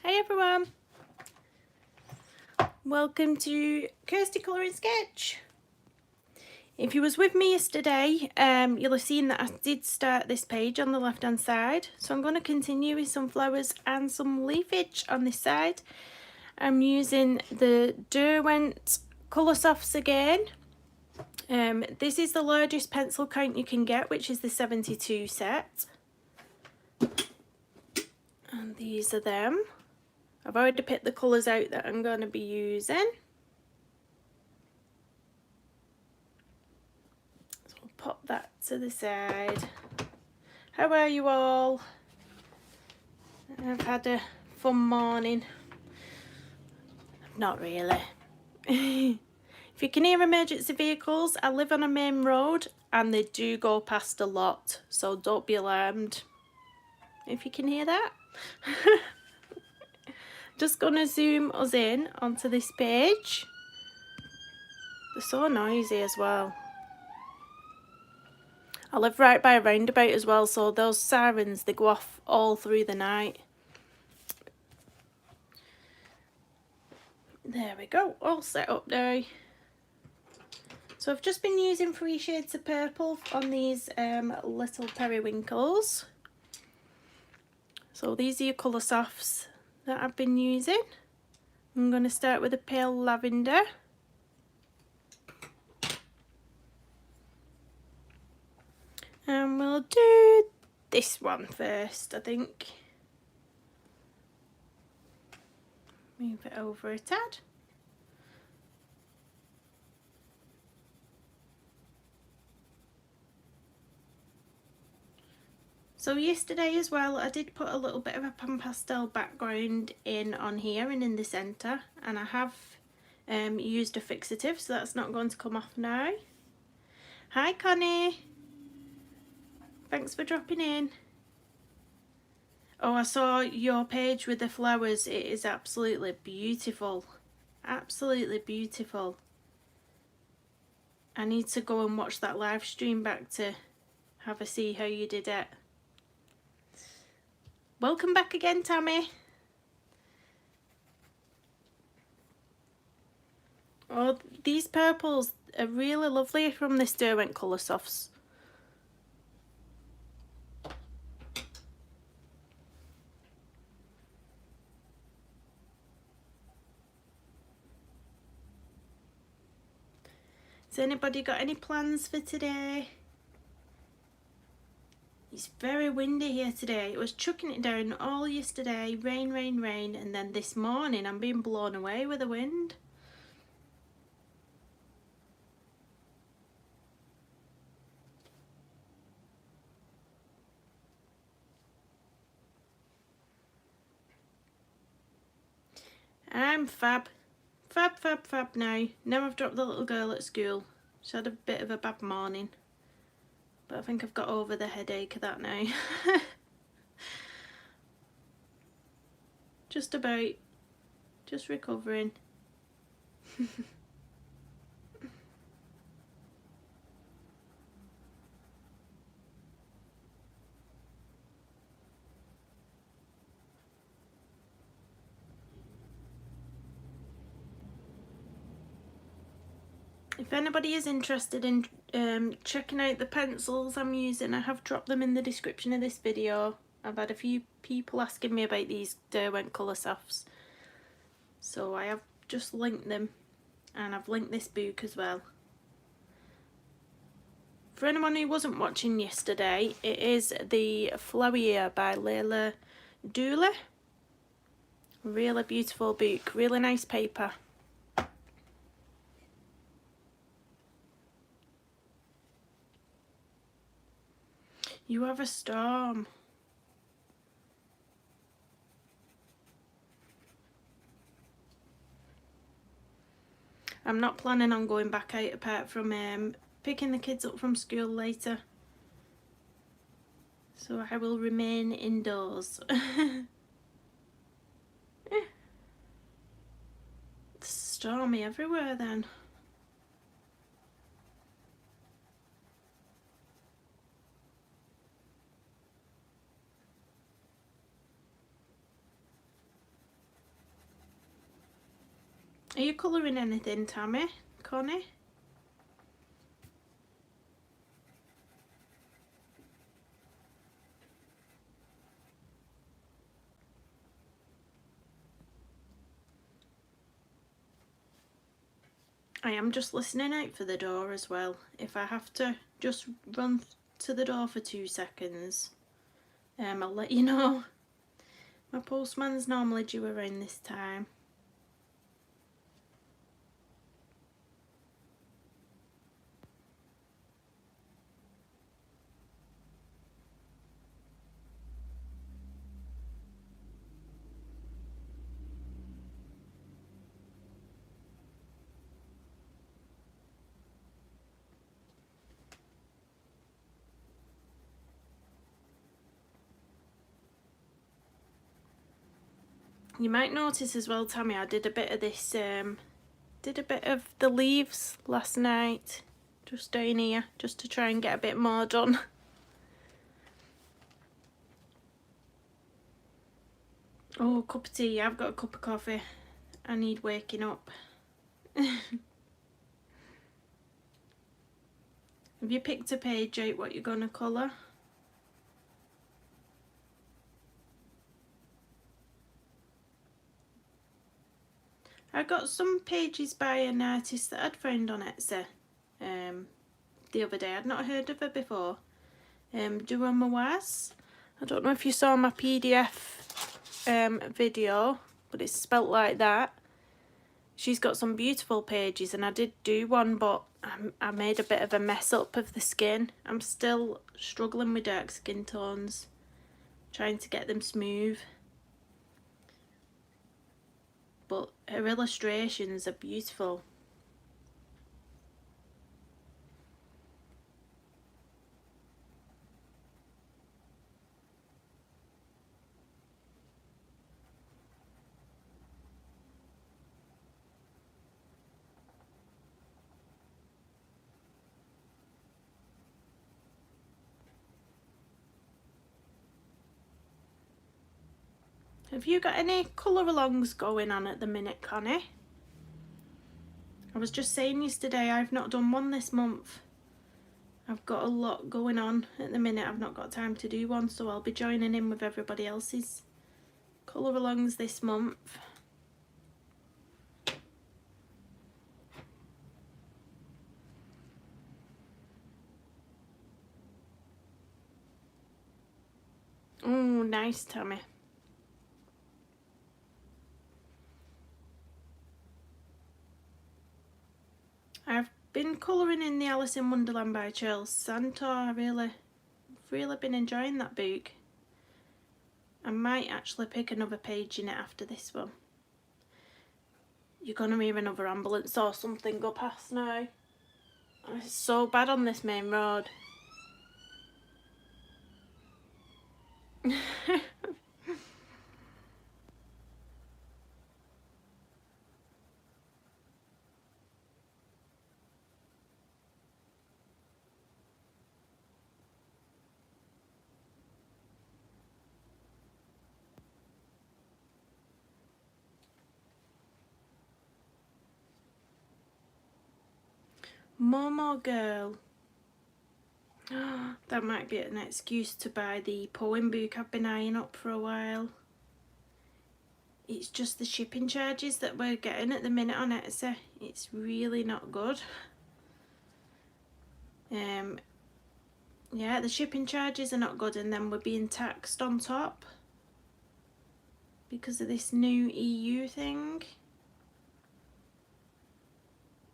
Hey everyone, welcome to Kirsty Colouring Sketch. If you was with me yesterday, you'll have seen that I did start this page on the left hand side. So I'm going to continue with some flowers and some leafage on this side. I'm using the Derwent Coloursofts again. This is the largest pencil count you can get, which is the 72 set. And these are them. I've already picked the colours out that I'm going to be using. So I'll pop that to the side. How are you all? I've had a fun morning. Not really. If you can hear emergency vehicles, I live on a main road and they do go past a lot, so don't be alarmed if you can hear that. Just gonna zoom us in onto this page. They're so noisy as well. I live right by a roundabout as well, so those sirens, they go off all through the night. There we go, all set up now. So I've just been using 3 shades of purple on these little periwinkles. So these are your Coloursofts that I've been using. I'm going to start with a pale lavender. And we'll do this one first, I think. Move it over a tad. So yesterday as well, I did put a little bit of a pan pastel background in on here and in the centre, and I have used a fixative, so that's not going to come off now. Hi Connie, thanks for dropping in. Oh, I saw your page with the flowers. It is absolutely beautiful, absolutely beautiful. I need to go and watch that live stream back to have a see how you did it. Welcome back again, Tammy. Oh, these purples are really lovely from this Derwent Coloursofts. Has anybody got any plans for today? It's very windy here today. It was chucking it down all yesterday, rain, rain, rain, and then this morning I'm being blown away with the wind. I'm fab. Fab, fab, fab now. Now I've dropped the little girl at school. She had a bit of a bad morning. But I think I've got over the headache of that now. Just about. Just recovering. If anybody is interested in checking out the pencils I'm using, I have dropped them in the description of this video. I've had a few people asking me about these Derwent Coloursofts, so I have just linked them, and I've linked this book as well. For anyone who wasn't watching yesterday, it is the Flower by Leila Duly. Really beautiful book, really nice paper. You have a storm. I'm not planning on going back out apart from picking the kids up from school later. So I will remain indoors. It's stormy everywhere then. Are you colouring anything, Tammy? Connie? I am just listening out for the door as well. If I have to just run to the door for 2 seconds, I'll let you know. My postman's normally due around this time. You might notice as well, Tammy, I did a bit of this, did a bit of the leaves last night, just down here, just to try and get a bit more done. Oh, cup of tea. I've got a cup of coffee. I need waking up. Have you picked a page out what you're going to colour? I got some pages by an artist that I'd found on Etsy the other day. I'd not heard of her before. Derwent. I don't know if you saw my PDF video, but it's spelt like that. She's got some beautiful pages, and I did do one, but I made a bit of a mess up of the skin. I'm still struggling with dark skin tones, trying to get them smooth. But her illustrations are beautiful. Have you got any colour alongs going on at the minute, Connie? I was just saying yesterday I've not done one this month. I've got a lot going on at the minute. I've not got time to do one, so I'll be joining in with everybody else's colour alongs this month. Oh, nice, Tammy. I've been colouring in the Alice in Wonderland by Charles Santor. I've really been enjoying that book. I might actually pick another page in it after this one. You're gonna hear another ambulance or something go past now. It's so bad on this main road. Momo Girl. That might be an excuse to buy the poem book I've been eyeing up for a while. It's just the shipping charges that we're getting at the minute on Etsy. It's really not good. Yeah, the shipping charges are not good, and then we're being taxed on top because of this new EU thing.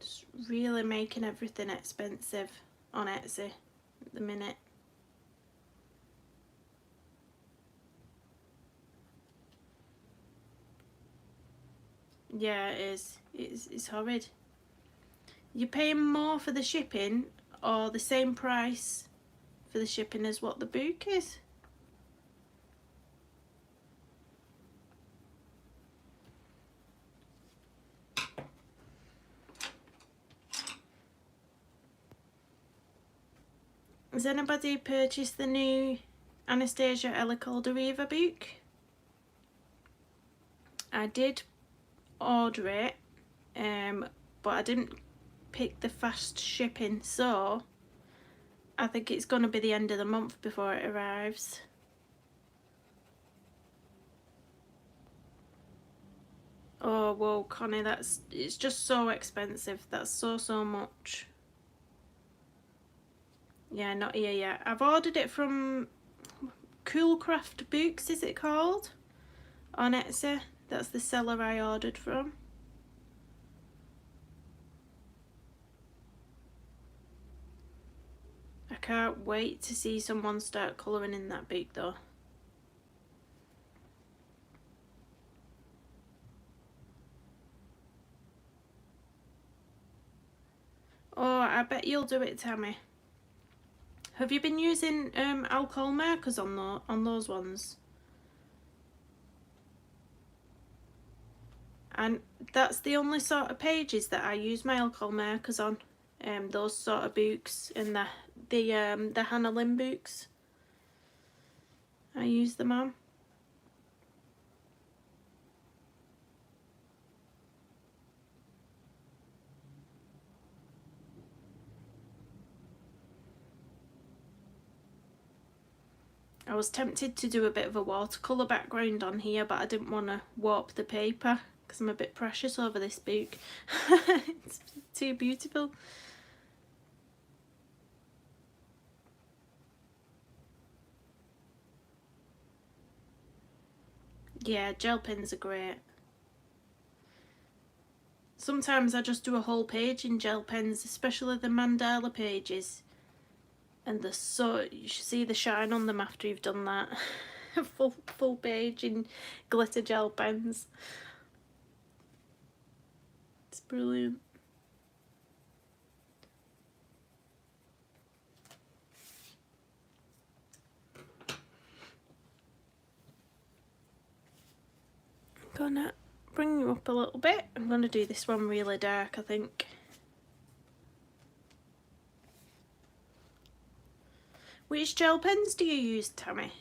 It's really making everything expensive on Etsy at the minute. Yeah, it is. It's horrid. You're paying more for the shipping, or the same price for the shipping as what the book is. Has anybody purchased the new Anastasia Ella Caldereva book? I did order it, but I didn't pick the fast shipping, so I think it's going to be the end of the month before it arrives. Oh whoa, Connie, it's just so expensive. That's so much. Yeah, not here yet. I've ordered it from Coolcraft Books, is it called? On Etsy. That's the seller I ordered from. I can't wait to see someone start colouring in that book though. Oh, I bet you'll do it, Tammy. Have you been using alcohol markers on those ones? And that's the only sort of pages that I use my alcohol markers on. Those sort of books and the Hannah Lynn books. I use them on. I was tempted to do a bit of a watercolour background on here, but I didn't want to warp the paper because I'm a bit precious over this book. It's too beautiful. Yeah, gel pens are great. Sometimes I just do a whole page in gel pens, especially the mandala pages. And they're so, you should see the shine on them after you've done that. full page in glitter gel pens. It's brilliant. I'm gonna bring you up a little bit. I'm gonna do this one really dark, I think. Which gel pens do you use, Tammy?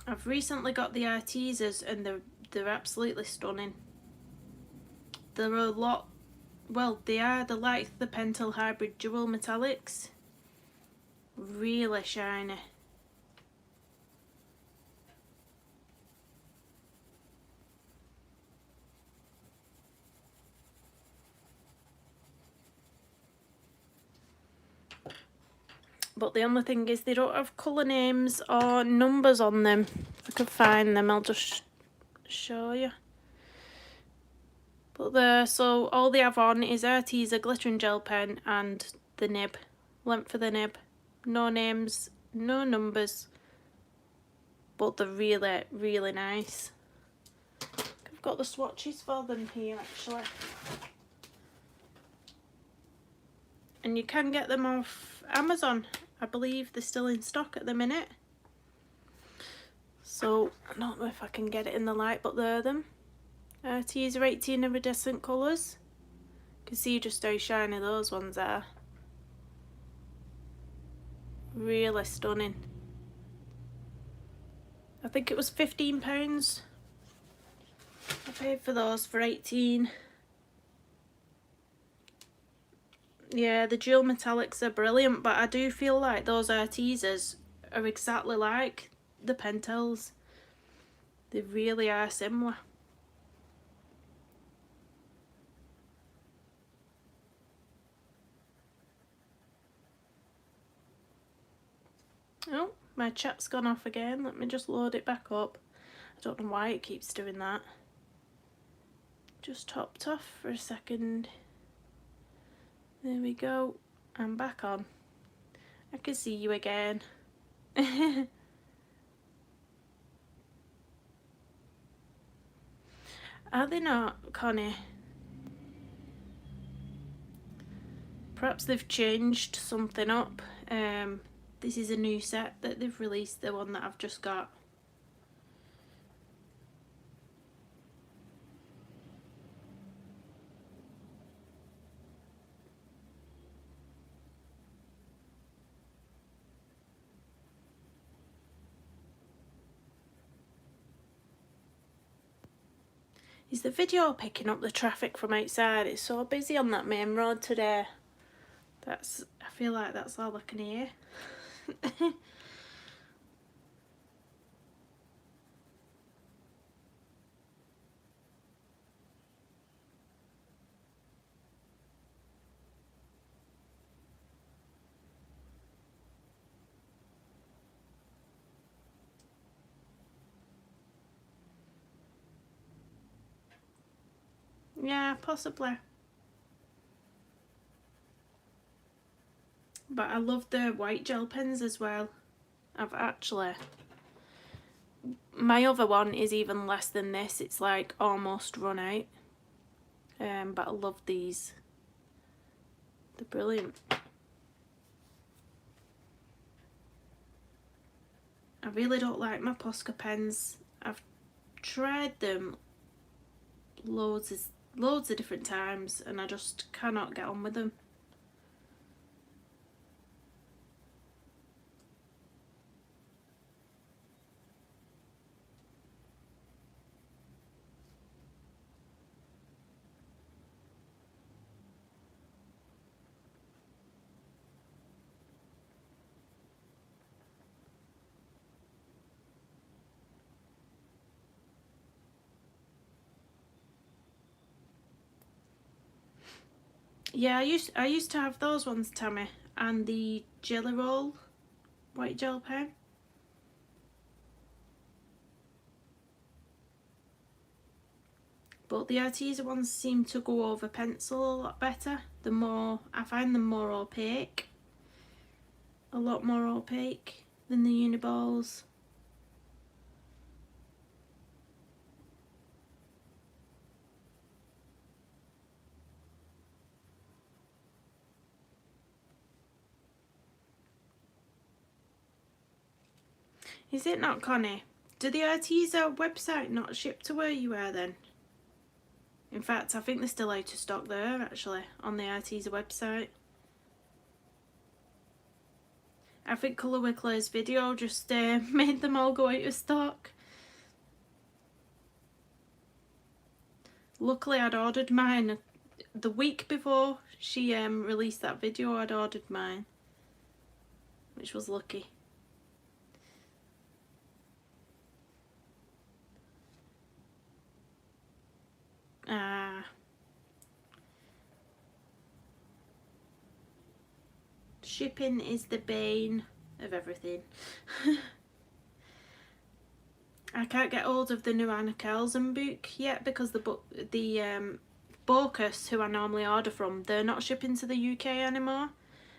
I've recently got the Artesas and they're absolutely stunning. They're a lot, well, they're like the Pentel Hybrid Dual Metallics. Really shiny. But the only thing is they don't have colour names or numbers on them. If I can find them, I'll just show you. But so all they have on is Artesa glittering gel pen and the nib, length of the nib. No names, no numbers, but they're really nice. I've got the swatches for them here actually. And you can get them off Amazon. I believe they're still in stock at the minute. So I don't know if I can get it in the light, but they're them. Artesa 18 iridescent colours. You can see just how shiny those ones are. Really stunning. I think it was £15. I paid for those for 18. Yeah, the dual metallics are brilliant, but I do feel like those Artesas are exactly like the Pentels. They really are similar. Oh, my chat's gone off again. Let me just load it back up. I don't know why it keeps doing that. Just hopped off for a second. There we go. I'm back on. I can see you again. Are they not, Connie? Perhaps they've changed something up. This is a new set that they've released, the one that I've just got. Is the video picking up the traffic from outside? It's so busy on that main road today. I feel like that's all I can hear. Yeah, possibly. But I love the white gel pens as well. My other one is even less than this. It's like almost run out. But I love these. They're brilliant. I really don't like my Posca pens. I've tried them loads of different times and I just cannot get on with them. Yeah, I used to have those ones, Tammy, and the Jelly Roll white gel pen. But the Arteza ones seem to go over pencil a lot better. I find them more opaque. A lot more opaque than the Uniballs. Is it not, Connie? Do the Arteza website not ship to where you are then? In fact, I think they're still out of stock there, actually, on the Arteza website. I think Colour Wickler's video just made them all go out of stock. Luckily, I'd ordered mine the week before she released that video. I'd ordered mine, which was lucky. Shipping is the bane of everything. I can't get hold of the new Anna Carlson book yet because the Bocus, who I normally order from, they're not shipping to the UK anymore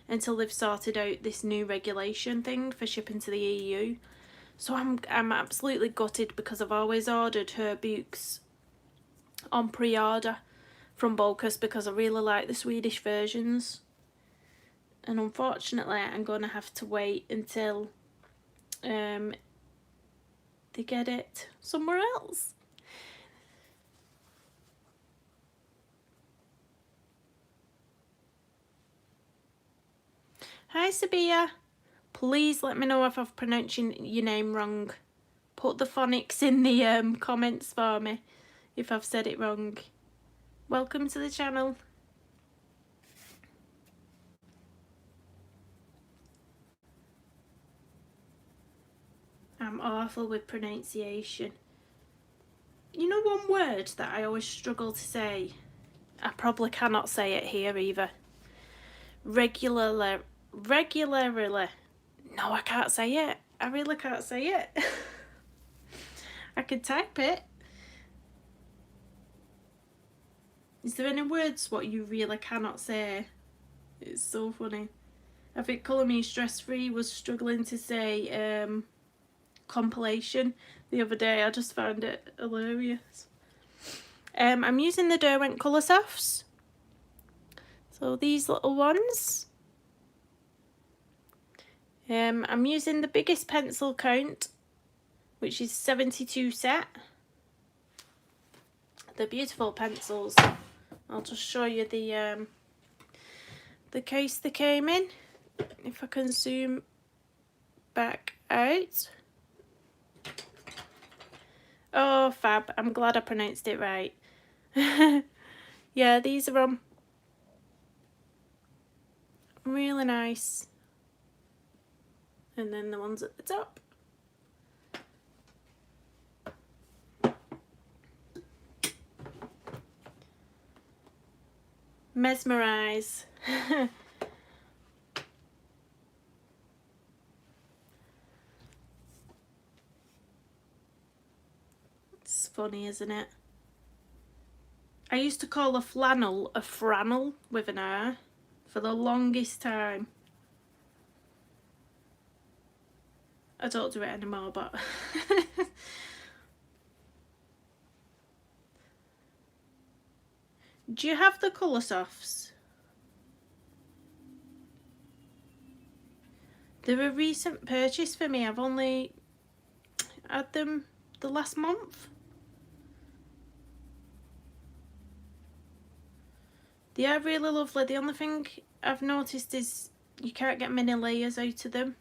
until they've sorted out this new regulation thing for shipping to the EU. So I'm absolutely gutted because I've always ordered her books on pre-order from Bocus because I really like the Swedish versions. And unfortunately I'm going to have to wait until they get it somewhere else. Hi Sabia, please let me know if I've pronounced your name wrong. Put the phonics in the comments for me if I've said it wrong. Welcome to the channel. I'm awful with pronunciation. You know one word that I always struggle to say? I probably cannot say it here either. Regularly. No, I can't say it. I really can't say it. I could type it. Is there any words what you really cannot say? It's so funny. I think Colour Me Stress Free was struggling to say compilation the other day. I just found it hilarious. I'm using the Derwent Coloursofts. So these little ones. I'm using the biggest pencil count, which is 72 set. They're beautiful pencils. I'll just show you the case they came in. If I can zoom back out. Oh, fab. I'm glad I pronounced it right. Yeah, these are on. Really nice. And then the ones at the top. Mesmerise. It's funny, isn't it? I used to call a flannel a frannel with an R for the longest time. I don't do it anymore, but do you have the Coloursofts? They're a recent purchase for me. I've only had them the last month. They are really lovely. The only thing I've noticed is you can't get many layers out of them.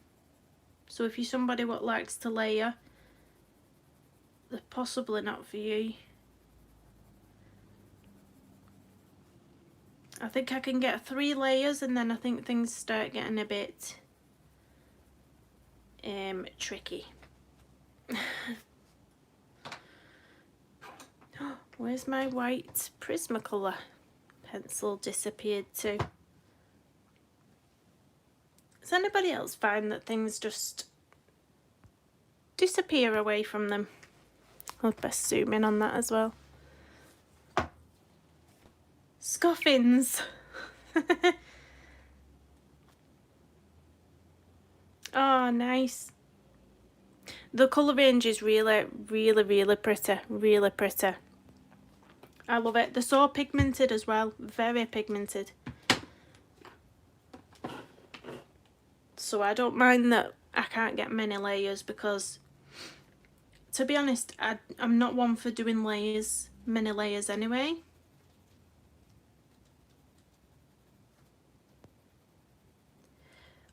So if you're somebody what likes to layer, they're possibly not for you. I think I can get 3 layers and then I think things start getting a bit tricky. Where's my white Prismacolor pencil disappeared to? Does anybody else find that things just disappear away from them? I'll best zoom in on that as well. Scoffins. Oh, nice. The colour range is really pretty. Really pretty. I love it. They're so pigmented as well. Very pigmented. So I don't mind that I can't get many layers because, to be honest, I'm not one for doing layers, many layers anyway.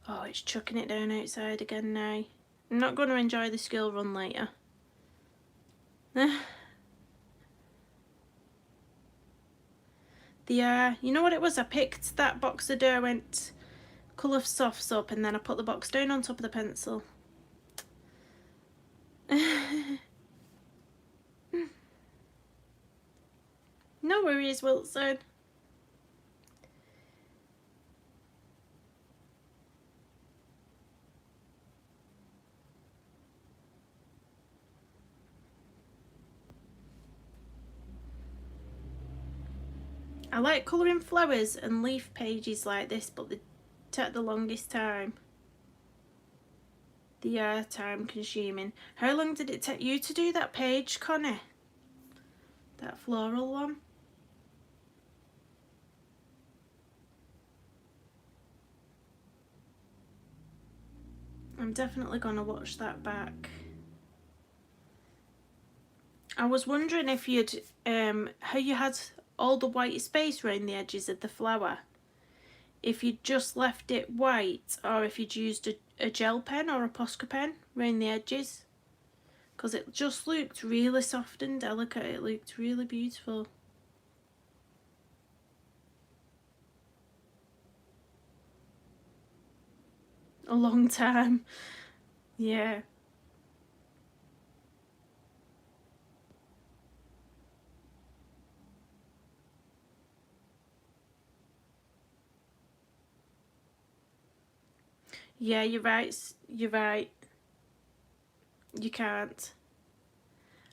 Oh, it's chucking it down outside again now. I'm not going to enjoy the school run later. You know what it was? I picked that box of Derwent Coloursofts up and then I put the box down on top of the pencil. No worries, Wilson. I like colouring flowers and leaf pages like this, but they take the longest time. They are time consuming. How long did it take you to do that page, Connie? That floral one? I'm definitely going to watch that back. I was wondering if you'd, how you had all the white space around the edges of the flower. If you'd just left it white or if you'd used a gel pen or a Posca pen around the edges. Because it just looked really soft and delicate. It looked really beautiful. A long time. Yeah. Yeah, you're right. You're right. You can't.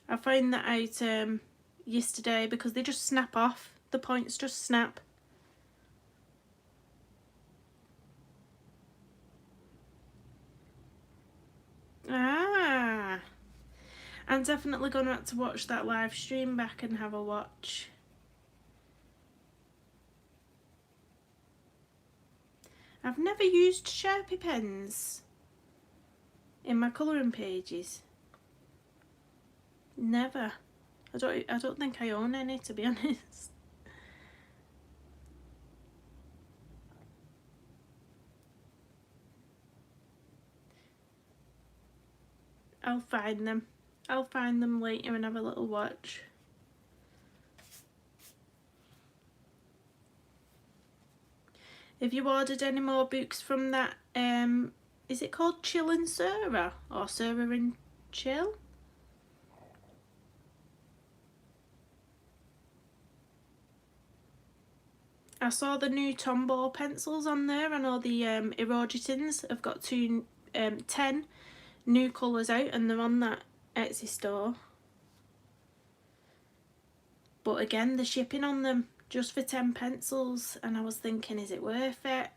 I found that out yesterday because they just snap off. The points just snap. Ah. I'm definitely going to have to watch that live stream back and have a watch. I've never used Sharpie pens in my colouring pages. Never. I don't think I own any, to be honest. I'll find them. I'll find them later and have a little watch. Have you ordered any more books from that, is it called Chill and Sarah, or Sarah and Chill? I saw the new Tombow pencils on there. I know the Erogitins have got 10 new colours out, and they're on that Etsy store. But again, the shipping on them, just for 10 pencils, and I was thinking, is it worth it?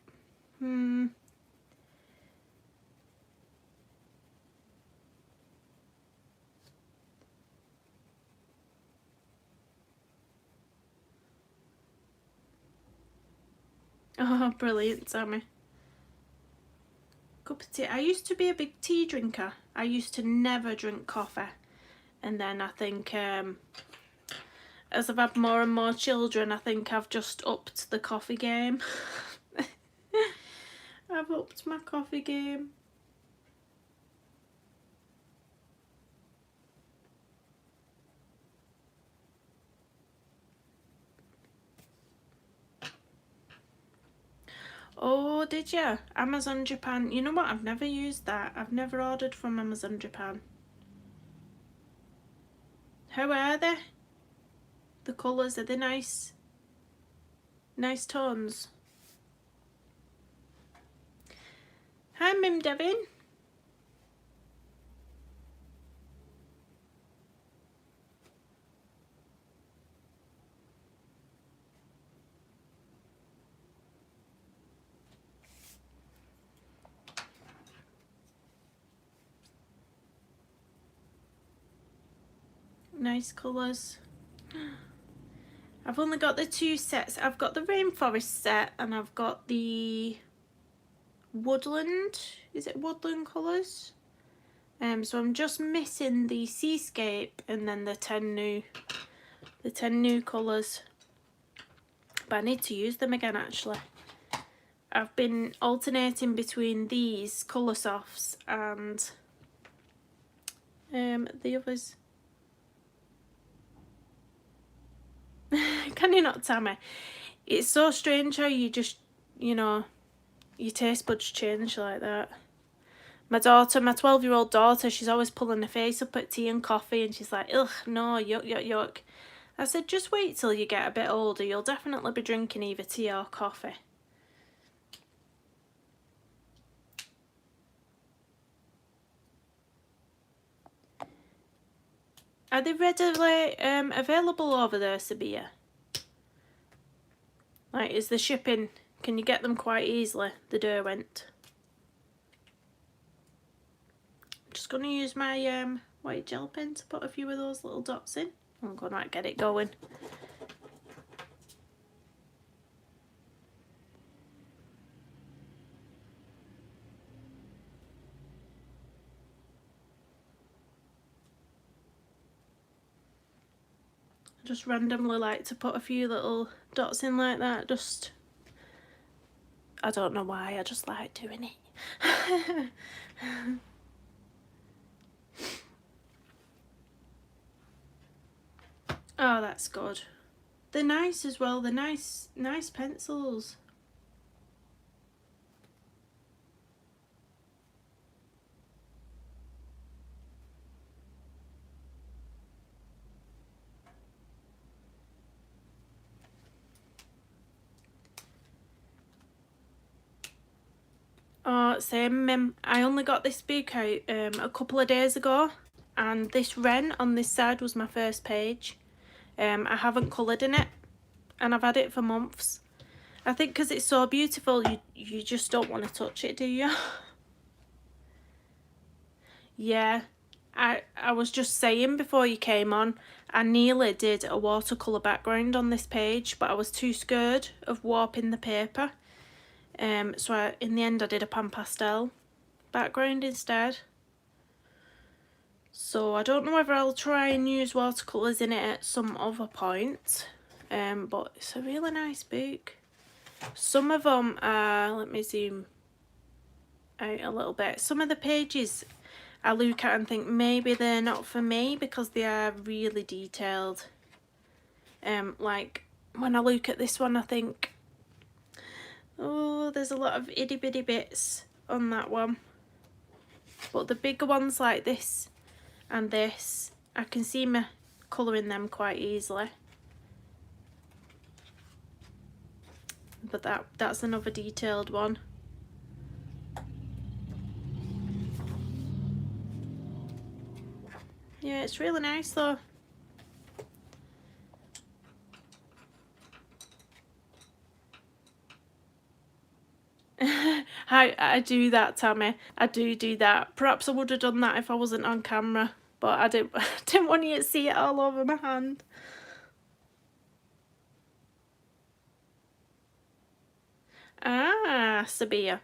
Oh, brilliant, Sammy. Cup of tea. I used to be a big tea drinker. I used to never drink coffee. And then I think as I've had more and more children, I think I've just upped the coffee game. I've upped my coffee game. Oh, did you? Amazon Japan. You know what? I've never used that. I've never ordered from Amazon Japan. How are they? The colours, are they nice? Nice tones. Hi, Mim Devin. Nice colours. I've only got the 2 sets. I've got the Rainforest set and I've got the Woodland. Is it Woodland colours? So I'm just missing the Seascape and then the 10 new colours. But I need to use them again actually. I've been alternating between these Colorsofts and the others. Can you not, Tammy? It's so strange how you just, you know, your taste buds change like that. My daughter, my 12-year-old daughter, she's always pulling her face up at tea and coffee and she's like, ugh, no, yuck, yuck, yuck. I said, just wait till you get a bit older. You'll definitely be drinking either tea or coffee. Are they readily available over there, Sabia? Like, is the shipping, can you get them quite easily, the Derwent? I'm just going to use my white gel pen to put a few of those little dots in. I'm going to get it going. Just randomly like to put a few little dots in like that, just, I don't know why, I just like doing it. Oh, that's good. They're nice as well, they're nice pencils. Oh, same. I only got this book out a couple of days ago, and this wren on this side was my first page. I haven't coloured in it, and I've had it for months. I think because it's so beautiful, you just don't want to touch it, do you? Yeah, I was just saying before you came on, I nearly did a watercolour background on this page, but I was too scared of warping the paper. So in the end I did a pan pastel background instead. So I don't know whether I'll try and use watercolours in it at some other point. But it's a really nice book. Some of them are, let me zoom out a little bit. Some of the pages I look at and think maybe they're not for me because they are really detailed. Like when I look at this one, I think Oh, there's a lot of itty bitty bits on that one. But the bigger ones like this and this, I can see me colouring them quite easily. But that's another detailed one. Yeah, it's really nice though. I do that, Tammy. I do that. Perhaps I would have done that if I wasn't on camera, but I didn't want you to see it all over my hand. Ah, Sabia.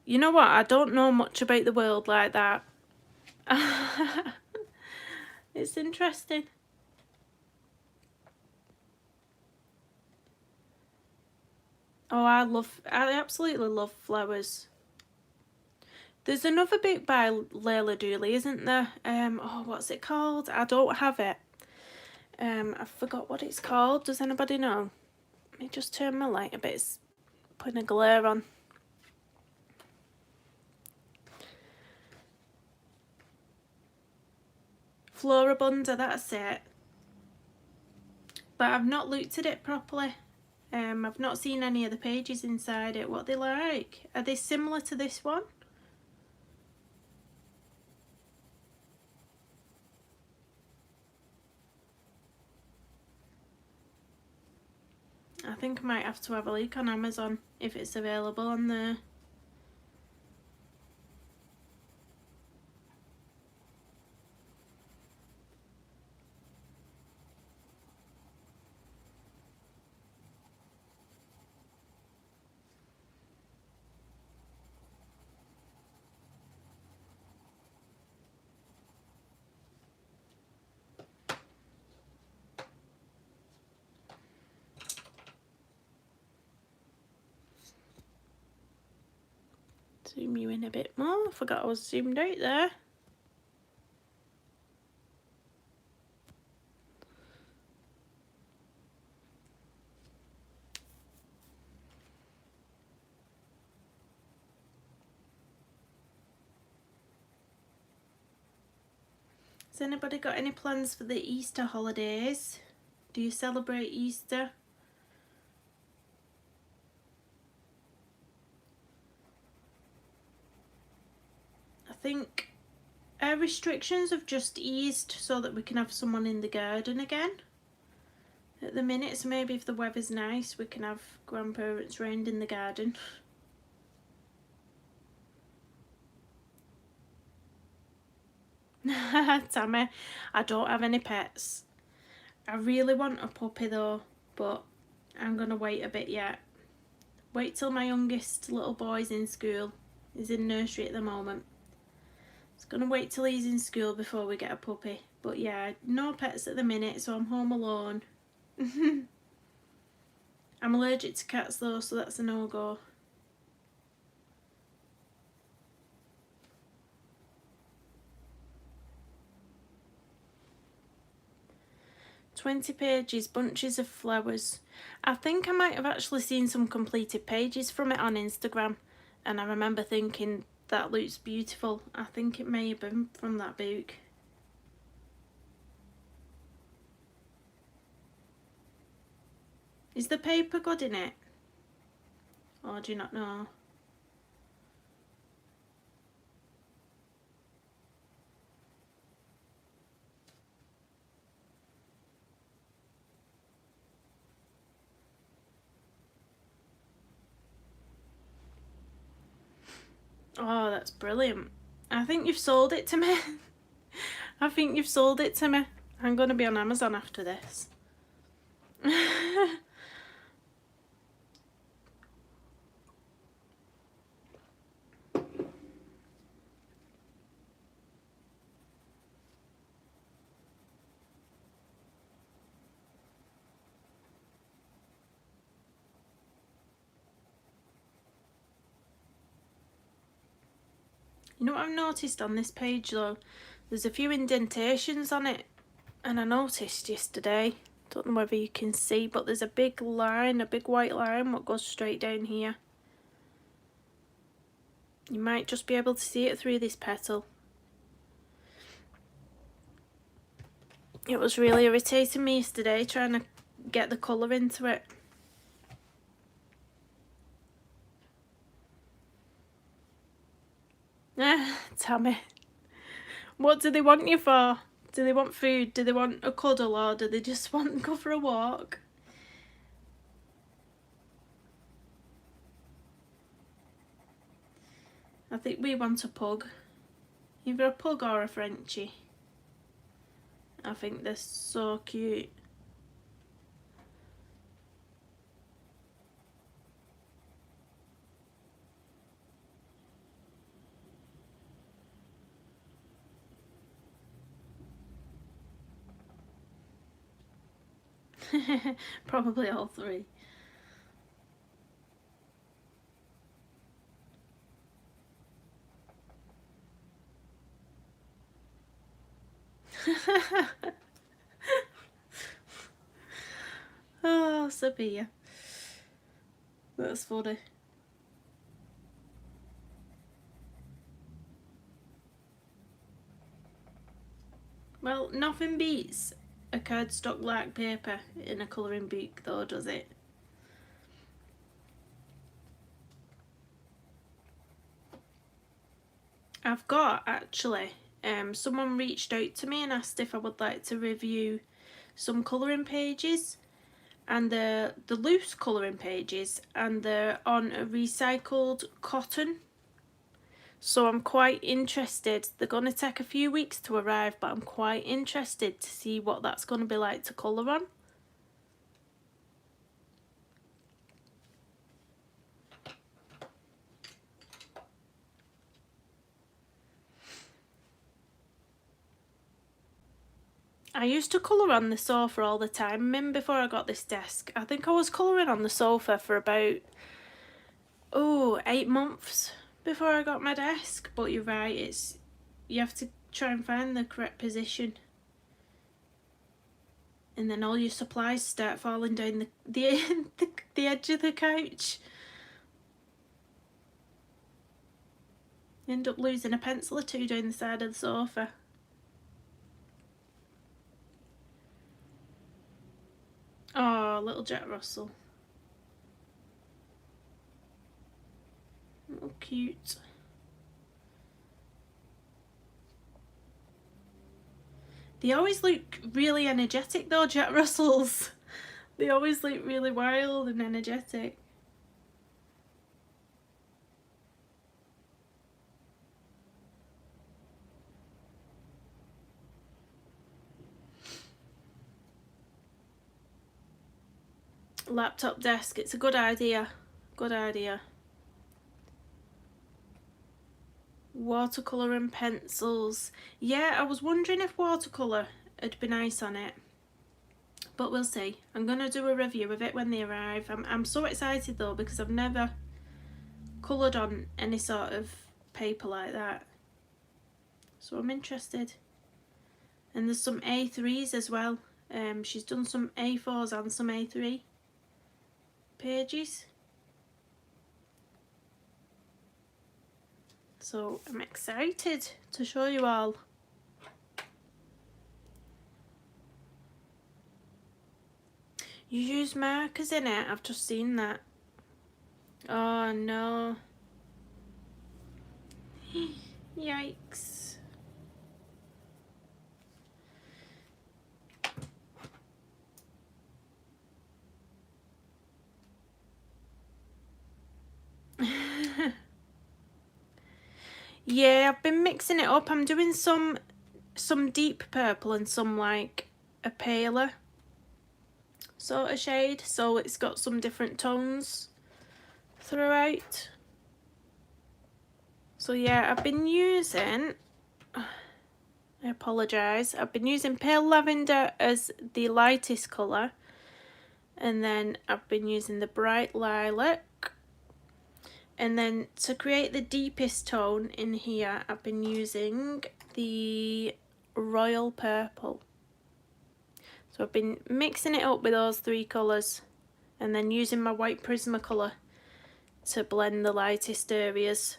You know what? I don't know much about the world like that. It's interesting. Oh, I absolutely love flowers. There's another book by Leila Duly, isn't there? Oh, what's it called? I don't have it. I forgot what it's called. Does anybody know? Let me just turn my light a bit. It's putting a glare on. Floribunda, that's it. But I've not looked at it properly. I've not seen any of the pages inside it. What are they like? Are they similar to this one? I think I might have to have a look on Amazon if it's available on there. Zoom you in a bit more. I forgot I was zoomed out there. Has anybody got any plans for the Easter holidays? Do you celebrate Easter? I think our restrictions have just eased so that we can have someone in the garden again at the minute, so maybe if the weather's nice we can have grandparents round in the garden. Tammy, I don't have any pets. I really want a puppy though, but I'm gonna wait a bit yet. Wait till my youngest little boy's in school. He's in nursery at the moment. It's gonna wait till he's in school before we get a puppy. But yeah, no pets at the minute, so I'm home alone. I'm allergic to cats though, so that's a no-go. $20 bunches of flowers. I think I might have actually seen some completed pages from it on Instagram, and I remember thinking that looks beautiful. I think it may have been from that book. Is the paper good in it? Or do you not know? Oh, that's brilliant. I think you've sold it to me. I think you've sold it to me. I'm going to be on Amazon after this. You know what I've noticed on this page though? There's a few indentations on it, and I noticed yesterday, don't know whether you can see, but there's a big line, a big white line what goes straight down here. You might just be able to see it through this petal. It was really irritating me yesterday trying to get the colour into it. Tammy. What do they want you for? Do they want food? Do they want a cuddle, or do they just want to go for a walk? I think we want a pug. Either a pug or a Frenchie. I think they're so cute. Probably all three. Oh, Sabia. That's funny. Well, nothing beats a cardstock like paper in a colouring book though, does it? I've got actually, someone reached out to me and asked if I would like to review some colouring pages, and the loose colouring pages, and they're on a recycled cotton. So I'm quite interested. They're going to take a few weeks to arrive, but I'm quite interested to see what that's going to be like to colour on. I used to colour on the sofa all the time. Before I got this desk, I think I was colouring on the sofa for about 8 months before I got my desk. But you're right, you have to try and find the correct position, and then all your supplies start falling down the edge of the couch. You end up losing a pencil or two down the side of the sofa. Oh, little Jack Russell. Oh, cute. They always look really energetic though, Jack Russells. They always look really wild and energetic. Laptop desk, it's a good idea. Good idea. Watercolour and pencils. Yeah, I was wondering if watercolour would be nice on it, but we'll see. I'm going to do a review of it when they arrive. I'm so excited though, because I've never coloured on any sort of paper like that, so I'm interested. And there's some A3s as well. She's done some A4s and some A3 pages. So I'm excited to show you all. You use markers in it? I've just seen that. Oh no. Yikes. Yeah, I've been mixing it up. I'm doing some deep purple and some like a paler sort of shade, so it's got some different tones throughout. So yeah, I've been using, I apologise, I've been using pale lavender as the lightest colour, and then I've been using the bright lilac, and then to create the deepest tone in here I've been using the royal purple. So I've been mixing it up with those three colours, and then using my white Prismacolor to blend the lightest areas.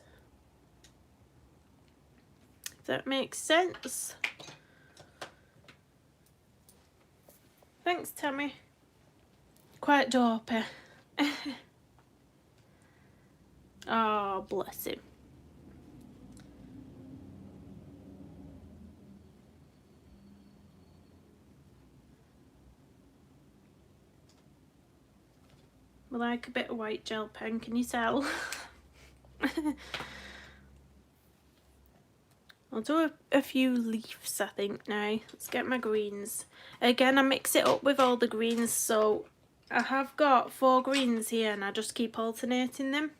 that makes sense. Thanks, Tammy. Quite dopey. Oh, bless him. I like a bit of white gel pen, can you tell? I'll do a few leaves, I think, now. Let's get my greens. Again, I mix it up with all the greens, so I have got 4 greens here and I just keep alternating them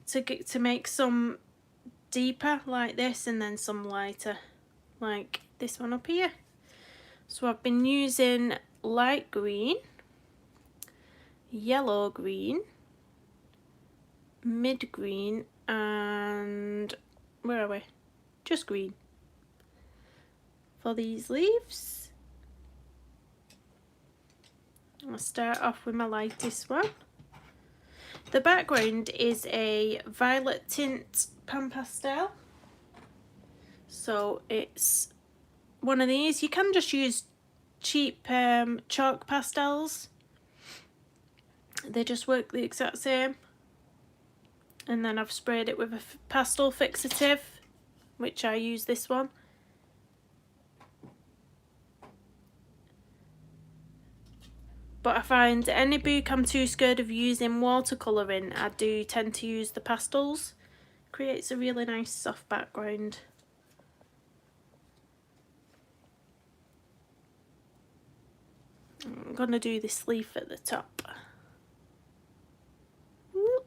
to make some deeper like this and then some lighter like this one up here. So I've been using light green, yellow green, mid green, and where are we? Just green for these leaves. I'll start off with my lightest one. The background is a violet tint pan pastel, so it's one of these. You can just use cheap chalk pastels, they just work the exact same. And then I've sprayed it with a pastel fixative, which I use this one. But I find any book I'm too scared of using watercolour in, I do tend to use the pastels. Creates a really nice soft background. I'm going to do this leaf at the top. Whoop.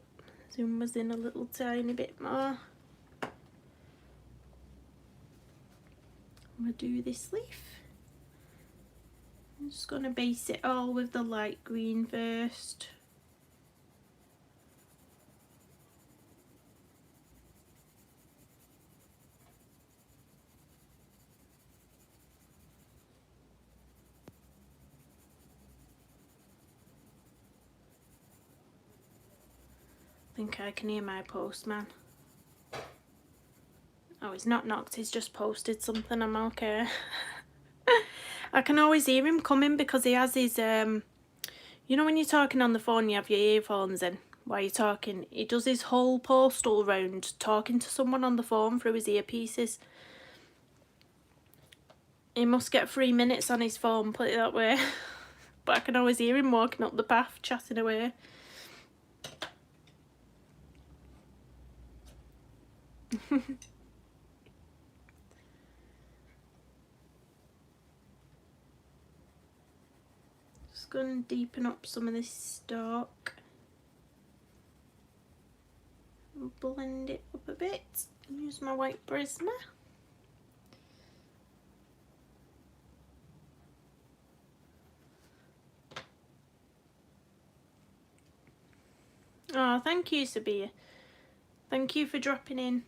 Zoom us in a little tiny bit more. I'm going to do this leaf. I'm just going to base it all with the light green first. I think I can hear my postman. Oh, he's not knocked, he's just posted something, I'm okay. I can always hear him coming because he has his, you know when you're talking on the phone you have your earphones in while you're talking, he does his whole postal round talking to someone on the phone through his earpieces. He must get 3 minutes on his phone, put it that way. But I can always hear him walking up the path, chatting away. Just going to deepen up some of this stalk. Blend it up a bit. Use my white Prisma. Oh, thank you, Sabia. Thank you for dropping in.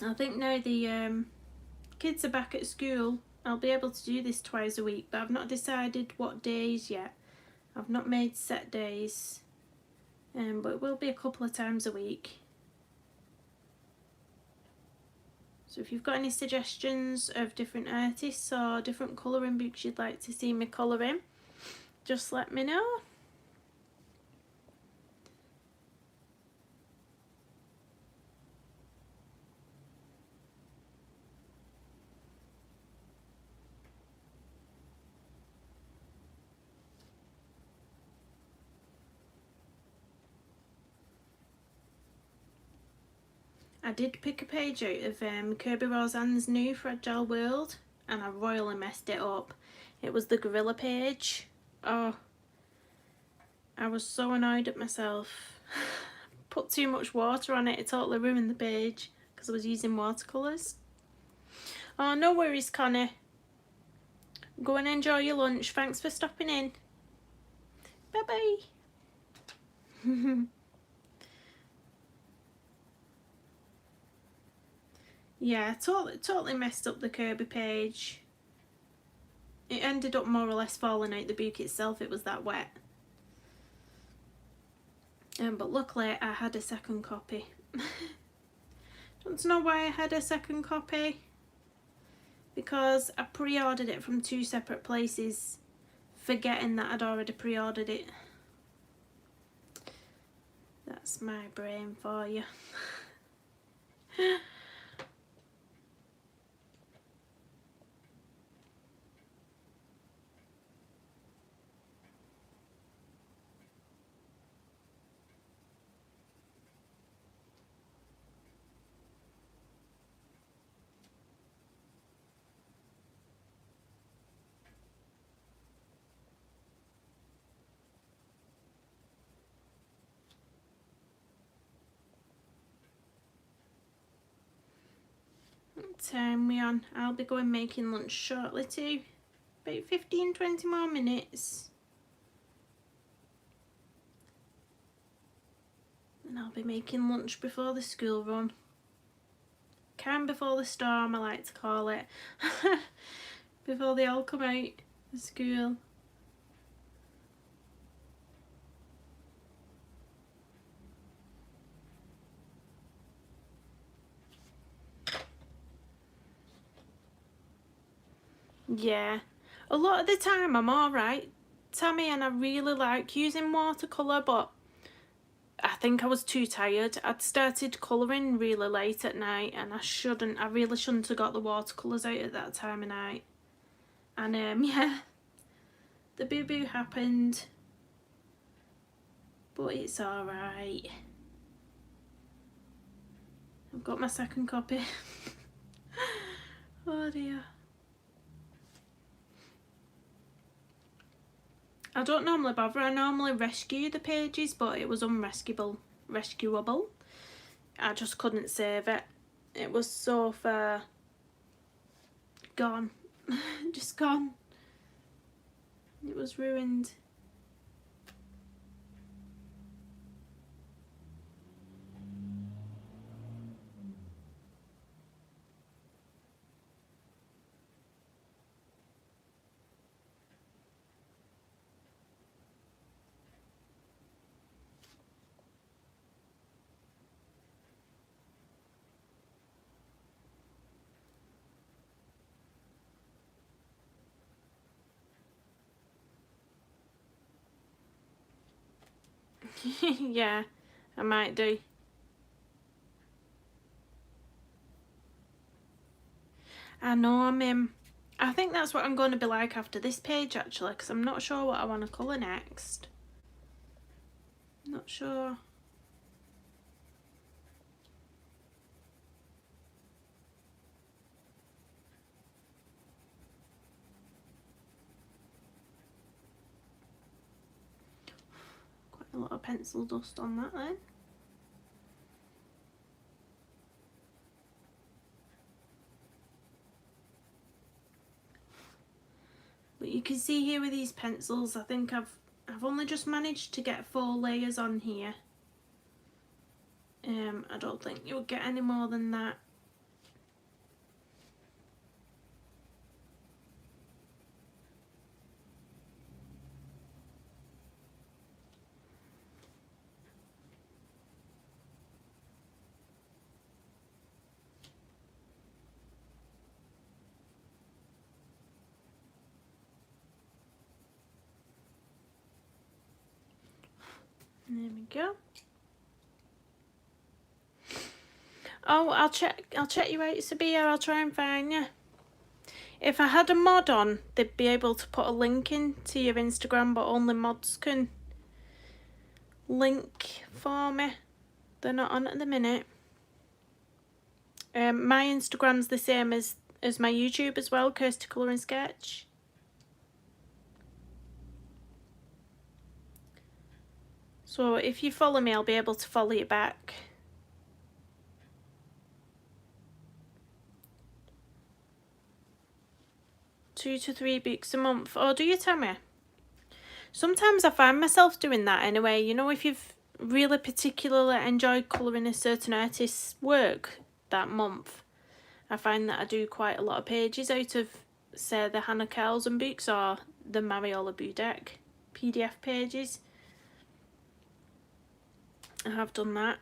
I think now the kids are back at school, I'll be able to do this twice a week, but I've not decided what days yet. I've not made set days, but it will be a couple of times a week. So if you've got any suggestions of different artists or different colouring books you'd like to see me colour in, just let me know. I did pick a page out of Kirby Roseanne's new Fragile World and I royally messed it up. It was the gorilla page. Oh, I was so annoyed at myself. Put too much water on it, it totally ruined the page because I was using watercolours. Oh, no worries, Connie. Go and enjoy your lunch. Thanks for stopping in. Bye bye. Yeah, totally messed up the Kirby page. it ended up more or less falling out the book itself, it was that wet. But luckily I had a second copy. Don't know why I had a second copy, because I pre-ordered it from 2 separate places, forgetting that I'd already pre-ordered it. That's my brain for you. What time we on? I'll be going making lunch shortly too. About 15-20 more minutes. And I'll be making lunch before the school run. Calm before the storm, I like to call it. Before they all come out of school. Yeah, a lot of the time I'm alright, Tammy, and I really like using watercolour, but I think I was too tired. I'd started colouring really late at night, and I really shouldn't have got the watercolours out at that time of night. And yeah, the boo-boo happened, but it's alright. I've got my second copy. Oh dear. I don't normally bother, I normally rescue the pages, but it was rescuable. I just couldn't save it. It was so far gone. Just gone. It was ruined. Yeah, I might do. I know, I think that's what I'm going to be like after this page actually, because I'm not sure what I want to colour next. Not sure. Quite a lot of pencil dust on that then. But you can see here with these pencils, I think I've only just managed to get 4 layers on here. I don't think you'll get any more than that. There we go. Oh, I'll check you out, Sabia. I'll try and find you. If I had a mod on, they'd be able to put a link in to your Instagram, but only mods can link for me. They're not on at the minute. My Instagram's the same as my YouTube as well, Kirsty Colour and Sketch. So if you follow me, I'll be able to follow you back. $2 to $3 books a month. Oh, do you, Tammy? Sometimes I find myself doing that anyway. You know, if you've really particularly enjoyed colouring a certain artist's work that month, I find that I do quite a lot of pages out of say the Hannah Carlson books or the Mariola Budek PDF pages. I have done that.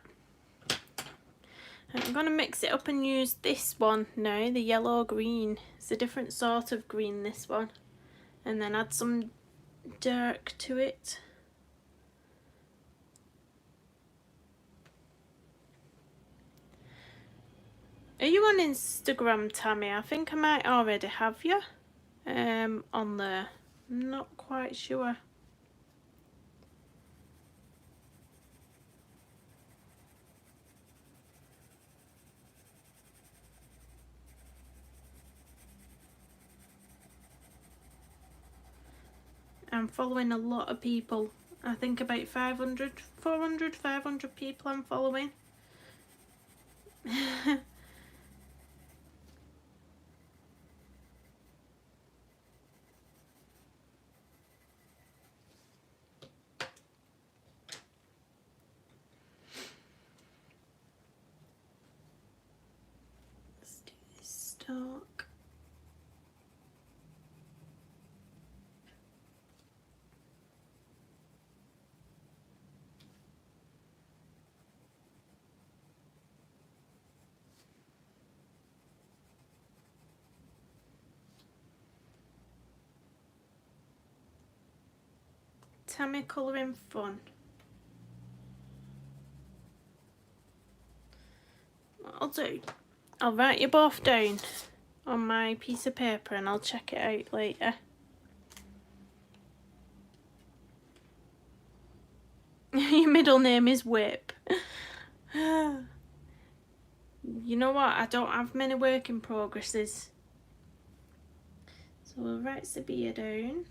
I'm going to mix it up and use this one now, the yellow green. It's a different sort of green, this one. And then add some dark to it. Are you on Instagram, Tammy? I think I might already have you on there. I'm not quite sure. I'm following a lot of people. I think about 500, 400, 500 people I'm following. Let's do this stalk. Tammy colouring fun. What I'll do, I'll write you both down on my piece of paper and I'll check it out later. Your middle name is Whip. You know what? I don't have many work in progresses. So we'll write Sabia down.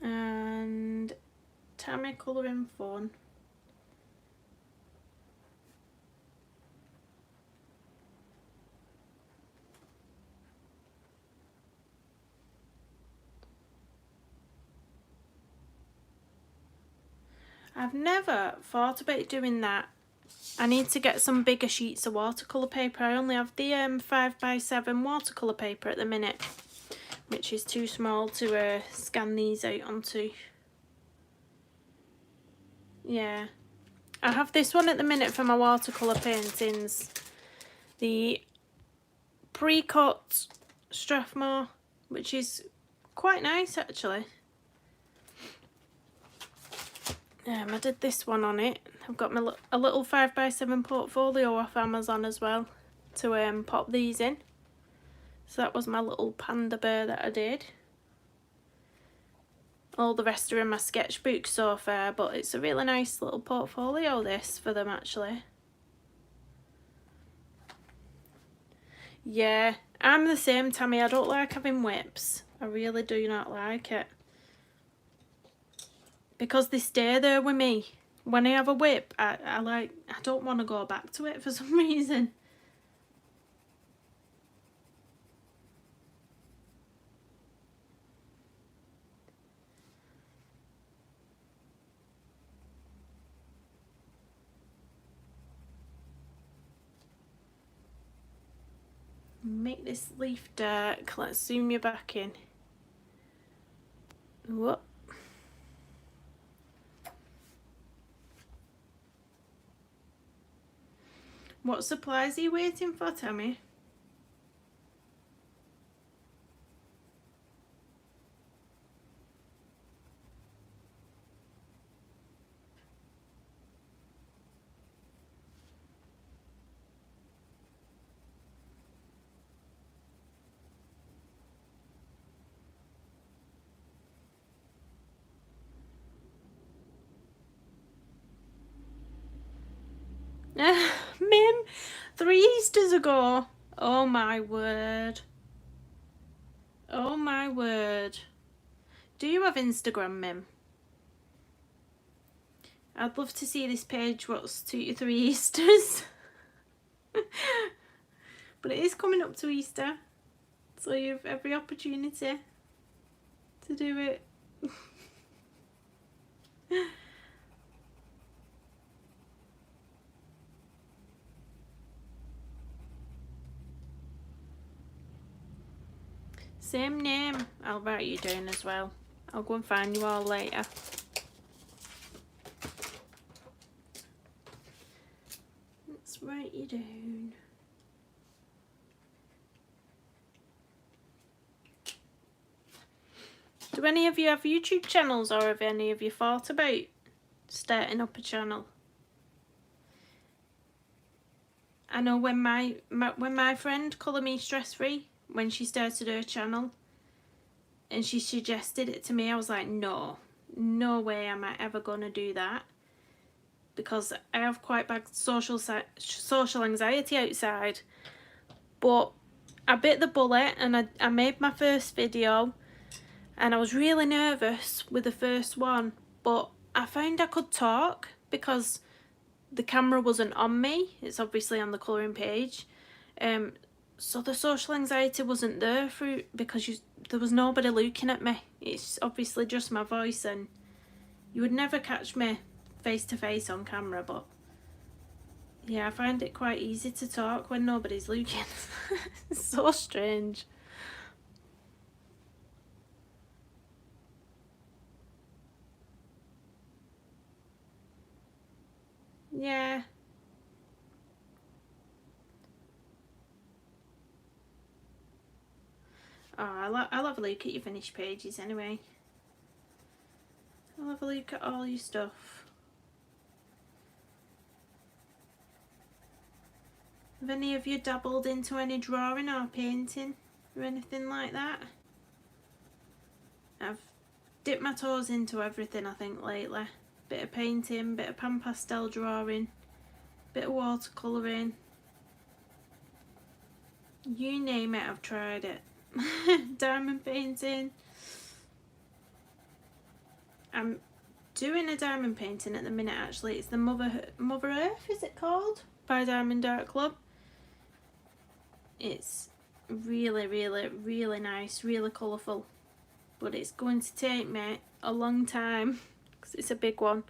And Tammy colouring fun. I've never thought about doing that. I need to get some bigger sheets of watercolour paper. I only have the 5x7 watercolour paper at the minute, which is too small to scan these out onto. Yeah, I have this one at the minute for my watercolour paintings, the pre-cut Strathmore, which is quite nice actually. I did this one on it. I've got my a little 5x7 portfolio off Amazon as well to pop these in. So that was my little panda bear that I did. All the rest are in my sketchbook so far, but it's a really nice little portfolio this for them actually. Yeah, I'm the same, Tammy. I don't like having whips. I really do not like it. Because they stay there with me. When I have a whip, I don't want to go back to it for some reason. Make this leaf dark. Let's zoom you back in. Whoop. What supplies are you waiting for, Tammy? Mim, 3 Easters ago. Oh my word. Oh my word. Do you have Instagram, Mim? I'd love to see this page. What's 2 to 3 Easters? But it is coming up to Easter, so you have every opportunity to do it. Same name. I'll write you down as well. I'll go and find you all later. Let's write you down. Do any of you have YouTube channels, or have any of you thought about starting up a channel? I know when my friend Colour Me Stress Free, when she started her channel and she suggested it to me, I was like, no way am I ever gonna do that, because I have quite bad social anxiety outside. But I bit the bullet and I made my first video, and I was really nervous with the first one, but I found I could talk because the camera wasn't on me. It's obviously on the colouring page. So the social anxiety wasn't there because there was nobody looking at me. It's obviously just my voice, and you would never catch me face to face on camera, but yeah, I find it quite easy to talk when nobody's looking. It's so strange. Yeah. Oh, I'll have a look at your finished pages anyway. I'll have a look at all your stuff. Have any of you dabbled into any drawing or painting or anything like that? I've dipped my toes into everything, I think, lately. Bit of painting, bit of pan pastel drawing, bit of watercolouring. You name it, I've tried it. Diamond painting. I'm doing a diamond painting at the minute, actually. It's the Mother Earth, is it called? By Diamond Art Club. It's really, really, really nice, really colourful. But it's going to take me a long time because it's a big one.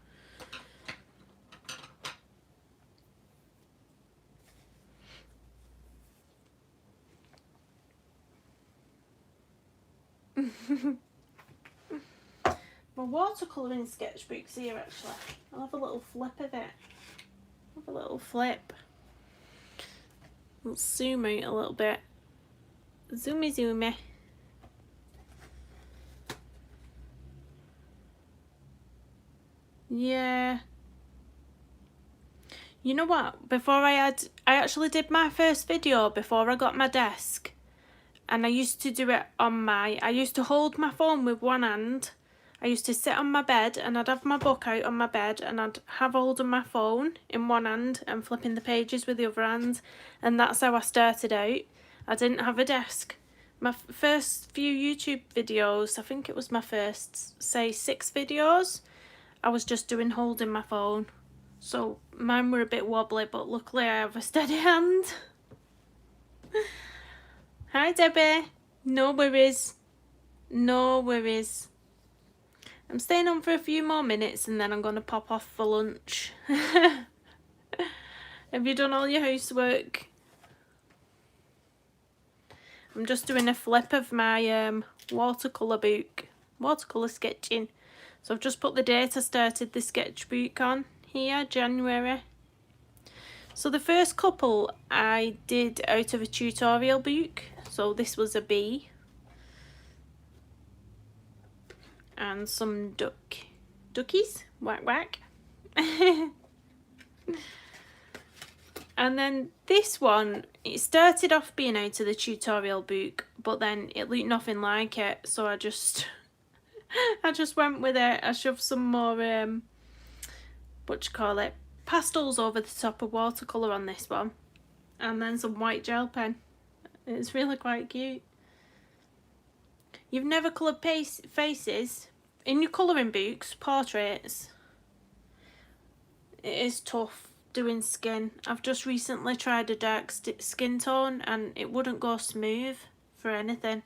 My watercolouring sketchbook's here, actually. I'll have a little flip of it. Have a little flip. I'll zoom out a little bit. Zoomy. Yeah. You know what? I actually did my first video before I got my desk. And I used to do it I used to hold my phone with one hand. I used to sit on my bed and I'd have my book out on my bed and I'd have hold of my phone in one hand and flipping the pages with the other hand. And that's how I started out. I didn't have a desk. My first few YouTube videos, I think it was my first, say, 6 videos, I was just holding my phone. So mine were a bit wobbly, but luckily I have a steady hand. Hi Debbie. No worries. No worries. I'm staying on for a few more minutes and then I'm going to pop off for lunch. Have you done all your housework? I'm just doing a flip of my watercolour book. Watercolour sketching. So I've just put the date I started the sketchbook on here, January. So the first couple I did out of a tutorial book. So this was a bee. And some duckies, whack. And then this one, it started off being out of the tutorial book, but then it looked nothing like it, so I just went with it. I shoved some more pastels over the top of watercolour on this one, and then some white gel pen. It's really quite cute. You've never coloured faces in your colouring books, portraits? It is tough doing skin. I've just recently tried a dark skin tone and it wouldn't go smooth for anything.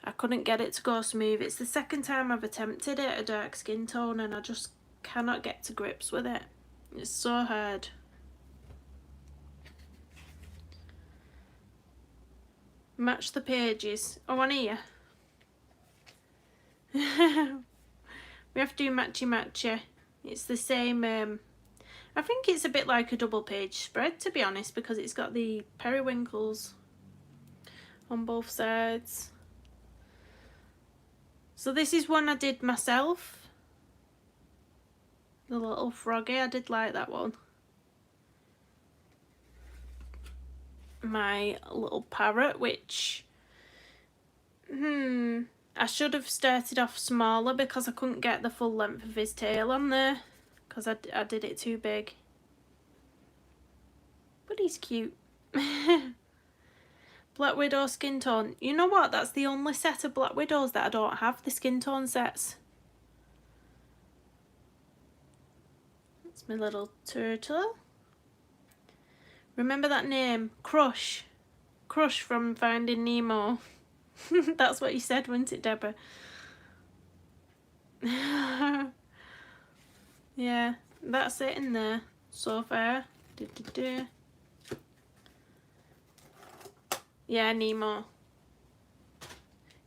I couldn't get it to go smooth. It's the second time I've attempted it, a dark skin tone, and I just cannot get to grips with it. It's so hard. Match the pages. Oh, on here. We have to do matchy matchy. It's the same, I think it's a bit like a double page spread, to be honest, because it's got the periwinkles on both sides. So this is one I did myself. The little froggy, I did like that one. My little parrot, which I should have started off smaller because I couldn't get the full length of his tail on there, because I did it too big. But he's cute. Black Widow skin tone. You know what? That's the only set of Black Widows that I don't have, the skin tone sets. That's my little turtle. Remember that name? Crush. Crush from Finding Nemo. That's what you said, wasn't it, Deborah? Yeah, that's it in there so far. Yeah, Nemo.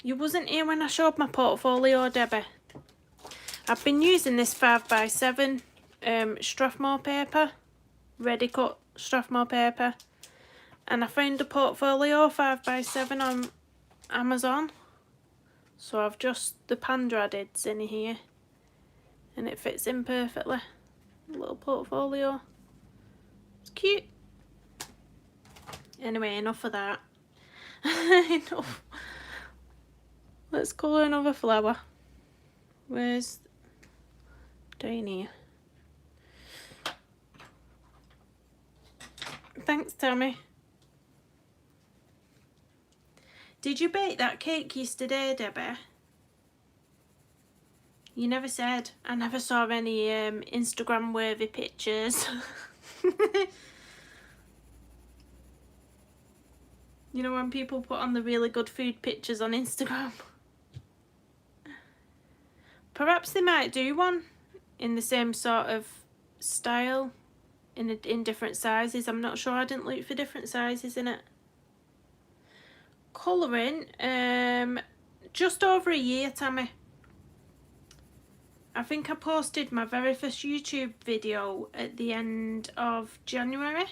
You wasn't here when I showed my portfolio, Debbie. I've been using this 5x7 Strathmore paper, ready cut Strathmore paper, and I found a portfolio 5x7 on Amazon, so I've just the panda added's in here and it fits in perfectly. A little portfolio, it's cute. Anyway, enough of that. Enough. Let's colour another flower. Where's down here? Thanks, Tammy. Did you bake that cake yesterday, Debbie? You never said. I never saw any Instagram worthy pictures. You know when people put on the really good food pictures on Instagram? Perhaps they might do one in the same sort of style in different sizes. I'm not sure. I didn't look for different sizes in it. Colouring, just over a year, Tammy. I think I posted my very first YouTube video at the end of January.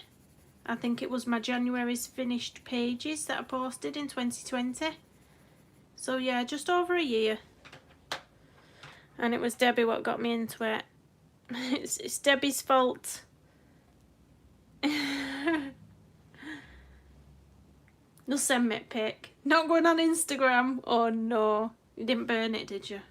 I think it was my January's finished pages that I posted in 2020. So yeah, just over a year. And it was Debbie what got me into it. It's Debbie's fault. You'll send me a pic. Not going on Instagram. Oh no. You didn't burn it, did you?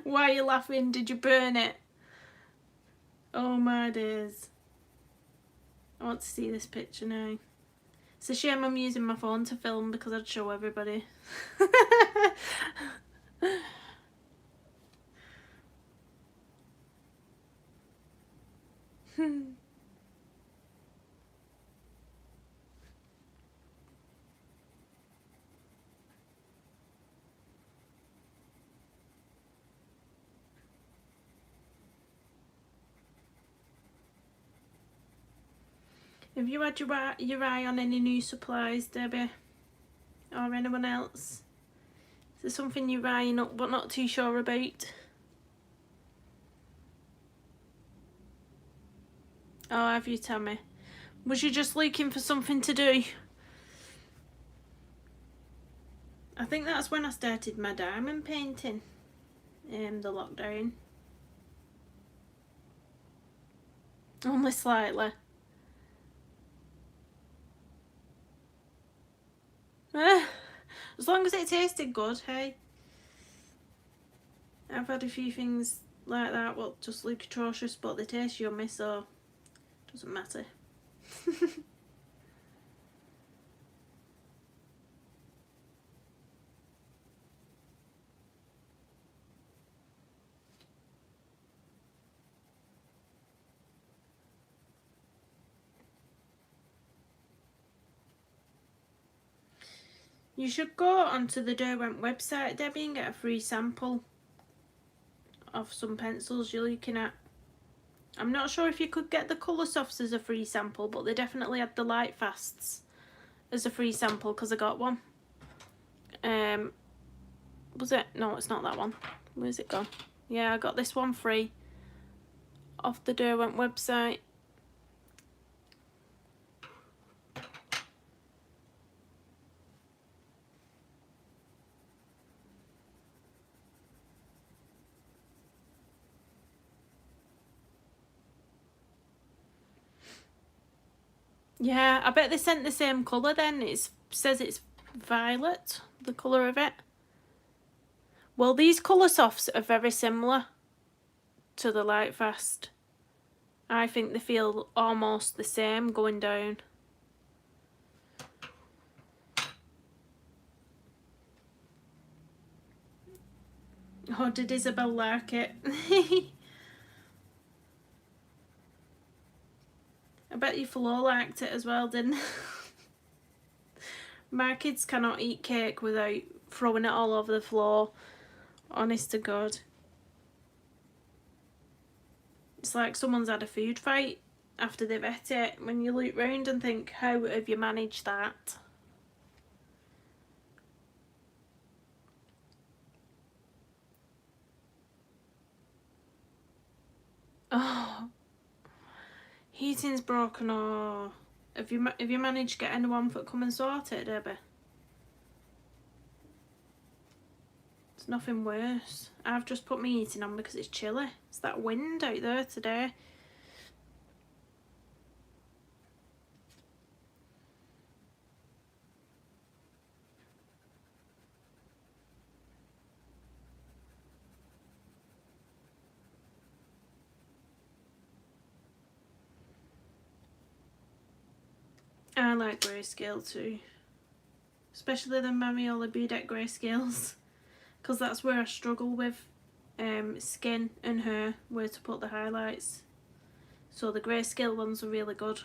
Why are you laughing? Did you burn it? Oh my days. I want to see this picture now. It's a shame I'm using my phone to film because I'd show everybody. Have you had your eye on any new supplies, Debbie? Or anyone else? Is there something you're eyeing up but not too sure about? Oh, have you, Tammy? Was you just looking for something to do? I think that's when I started my diamond painting. The lockdown. Only slightly. As long as it tasted good, hey. I've had a few things like that, well, just look atrocious, but they taste yummy, so it doesn't matter. You should go onto the Derwent website, Debbie, and get a free sample of some pencils you're looking at. I'm not sure if you could get the Coloursofts as a free sample, but they definitely had the Lightfasts as a free sample because I got one. Was it? No, it's not that one. Where's it gone? Yeah, I got this one free off the Derwent website. Yeah, I bet they sent the same colour then. It says it's violet, the colour of it. Well, these Coloursofts are very similar to the Lightfast. I think they feel almost the same going down. Oh, did Isabel like it? I bet you Flo liked it as well, didn't they? My kids cannot eat cake without throwing it all over the floor. Honest to God. It's like someone's had a food fight after they've ate it. When you look round and think, how have you managed that? Oh, heating's broken. Oh, have you managed to get anyone to come and sort it, Debbie? It's nothing worse. I've just put my heating on because it's chilly. It's that wind out there today. I like grayscale too, especially the Mariola Budek grayscales, because that's where I struggle with skin and hair, where to put the highlights. So the grayscale ones are really good.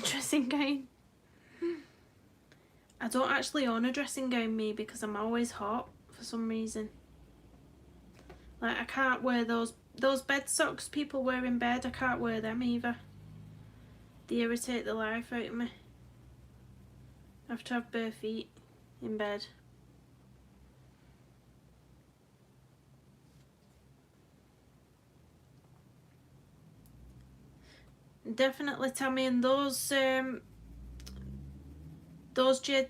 Dressing gown. I don't actually own a dressing gown, me, because I'm always hot for some reason. Like, I can't wear those bed socks people wear in bed. I can't wear them either. They irritate the life out of me. I have to have bare feet in bed. Definitely, Tammy, and those Jade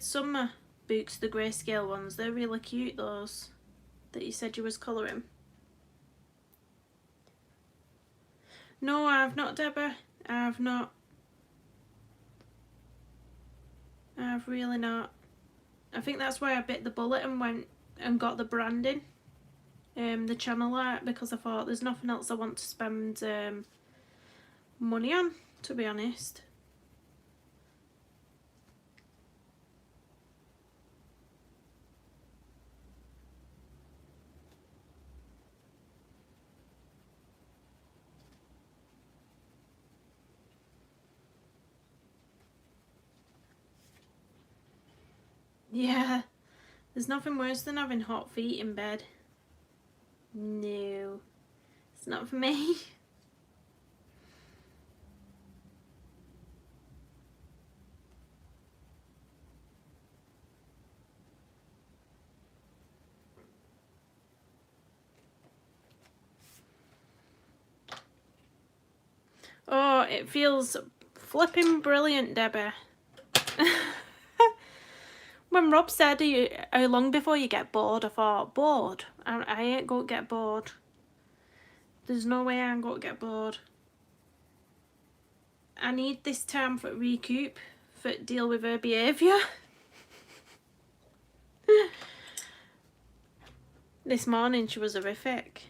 Summer books, the grayscale ones, they're really cute, those that you said you was colouring. No, I've not, Deborah. I've not. I've really not. I think that's why I bit the bullet and went and got the branding, the channel art, because I thought there's nothing else I want to spend money on, to be honest. Yeah, there's nothing worse than having hot feet in bed. No, it's not for me. Oh, it feels flipping brilliant, Debbie. When Rob said, how long before you get bored, I thought, bored? I ain't going to get bored. There's no way I'm going to get bored. I need this time for recoup, for deal with her behaviour. This morning she was horrific.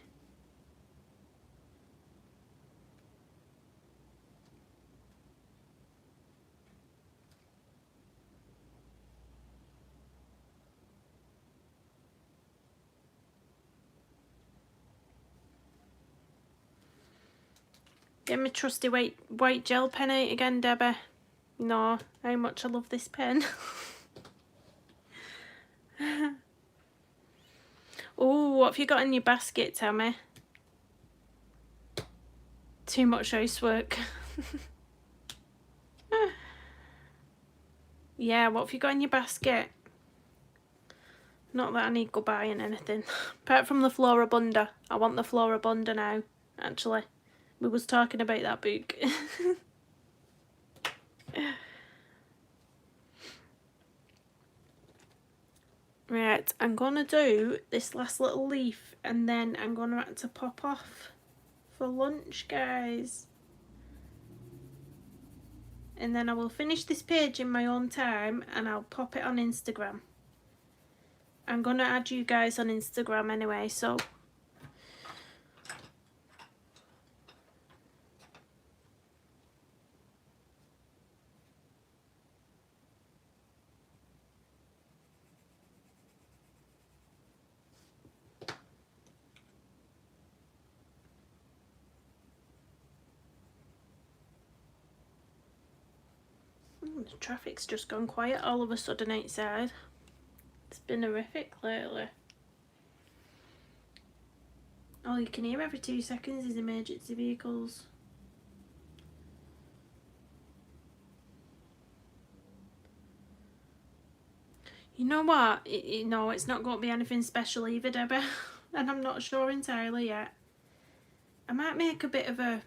Get my trusty white gel pen out again, Debbie. You know how much I love this pen. Oh, what have you got in your basket, Tammy? Too much housework. Yeah, what have you got in your basket? Not that I need to go buying anything. Apart from the Floribunda. I want the Floribunda now, actually. We was talking about that book. Right, I'm going to do this last little leaf and then I'm going to have to pop off for lunch, guys. And then I will finish this page in my own time and I'll pop it on Instagram. I'm going to add you guys on Instagram anyway, so... The traffic's just gone quiet all of a sudden outside. It's been horrific lately. All you can hear every 2 seconds is emergency vehicles. You know what? No, it's not going to be anything special either, Debbie. And I'm not sure entirely yet. I might make a bit of a...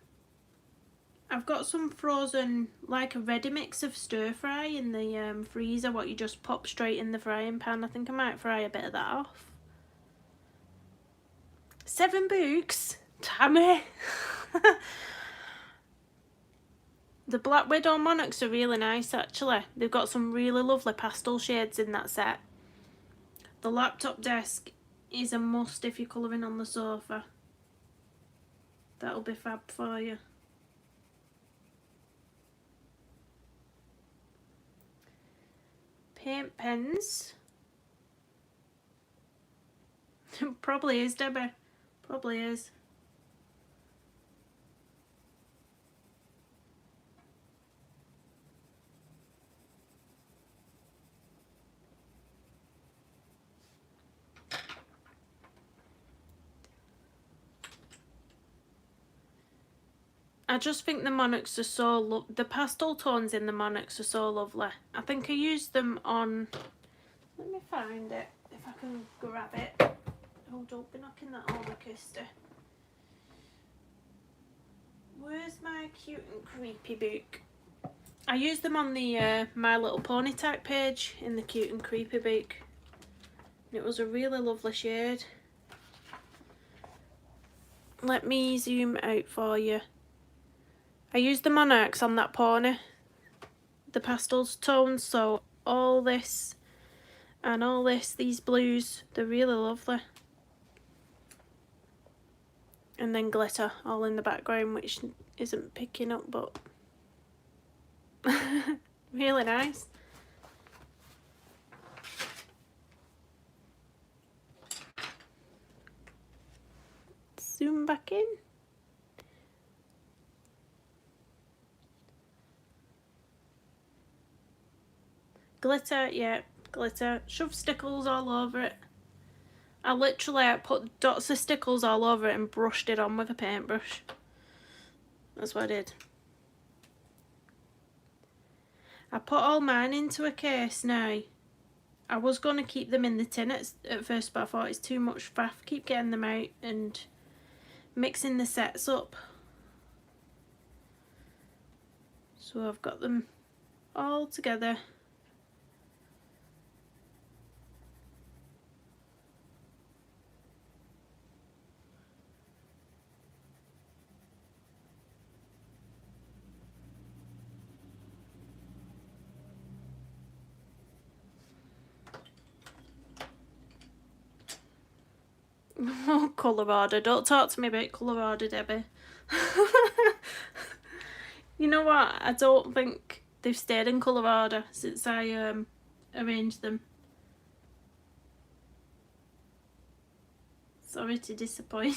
I've got some frozen, like a ready mix of stir fry in the freezer, what you just pop straight in the frying pan. I think I might fry a bit of that off. 7 books? Tammy! The Black Widow Monarchs are really nice, actually. They've got some really lovely pastel shades in that set. The laptop desk is a must if you're colouring on the sofa. That'll be fab for you. Paint pens. Probably is, Debbie. Probably is. I just think the Monarchs are so the pastel tones in the Monarchs are so lovely. I think I used them on... Let me find it, if I can grab it. Oh, don't be knocking that over, Kirsty. Where's my cute and creepy book? I used them on the My Little Pony type page in the cute and creepy book. It was a really lovely shade. Let me zoom out for you. I used the Monarchs on that pony, the pastel tones, so all this and all this, these blues, they're really lovely. And then glitter all in the background, which isn't picking up, but really nice. Zoom back in. Glitter, yeah, glitter. Shove stickles all over it. I literally put dots of stickles all over it and brushed it on with a paintbrush. That's what I did. I put all mine into a case now. I was going to keep them in the tin at first, but I thought it's too much faff. Keep getting them out and mixing the sets up. So I've got them all together. Oh, Colorado. Don't talk to me about Colorado, Debbie. You know what? I don't think they've stayed in Colorado since I arranged them. Sorry to disappoint.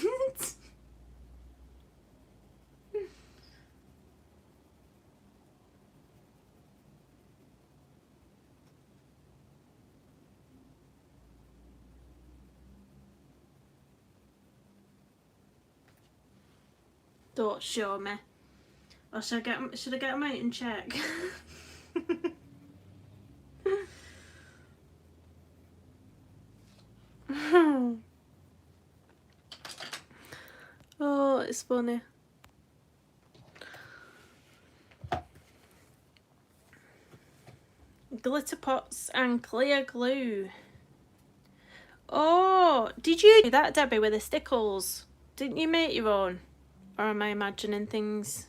Don't show me. Or should I get them out and check? Oh, it's funny. Glitter pots and clear glue. Oh, did you do that, Debbie, with the stickles? Didn't you make your own? Or am I imagining things?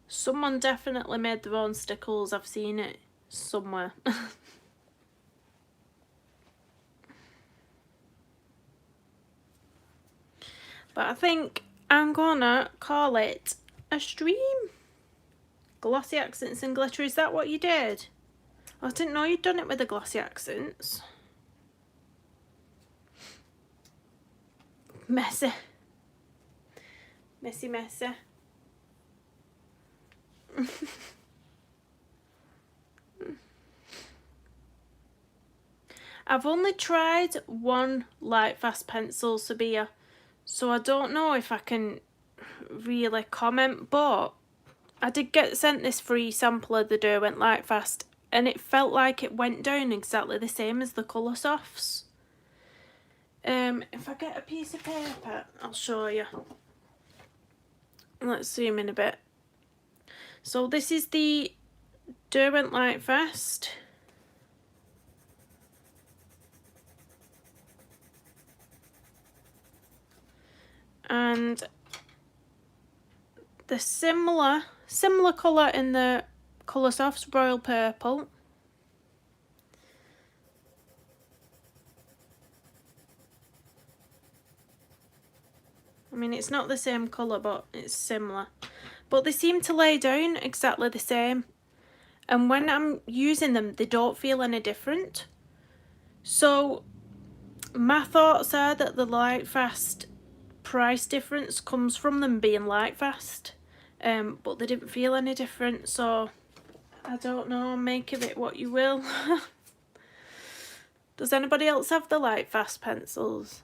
Someone definitely made their own stickles. I've seen it somewhere. But I think I'm gonna call it a stream. Glossy accents and glitter, is that what you did? I didn't know you'd done it with the glossy accents. Messy. Messy, messy. I've only tried one Lightfast pencil, Sabia, so I don't know if I can really comment, but I did get sent this free sample of the Derwent Lightfast and it felt like it went down exactly the same as the Coloursofts. If I get a piece of paper, I'll show you. Let's zoom in a bit. So this is the Derwent Lightfast. And the similar colour in the Coloursoft's Royal Purple. I mean, it's not the same colour, but it's similar. But they seem to lay down exactly the same. And when I'm using them, they don't feel any different. So my thoughts are that the Lightfast price difference comes from them being Lightfast. But they didn't feel any different, so I don't know, make of it what you will. Does anybody else have the Lightfast pencils?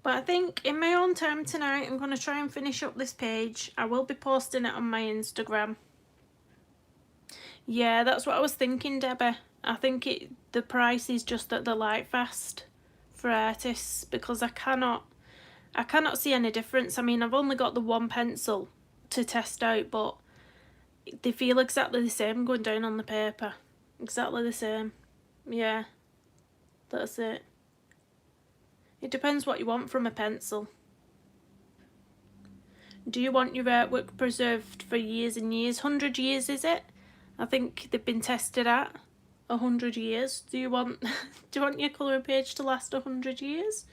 But I think in my own time tonight, I'm going to try and finish up this page. I will be posting it on my Instagram. Yeah, that's what I was thinking, Debbie. I think the price is just at the Lightfast for artists, because I cannot see any difference. I mean, I've only got the one pencil to test out, but they feel exactly the same going down on the paper. Exactly the same. Yeah, that's it. It depends what you want from a pencil. Do you want your artwork preserved for years and years? 100 years, is it? I think they've been tested at 100 years. Do you want your colouring page to last 100 years?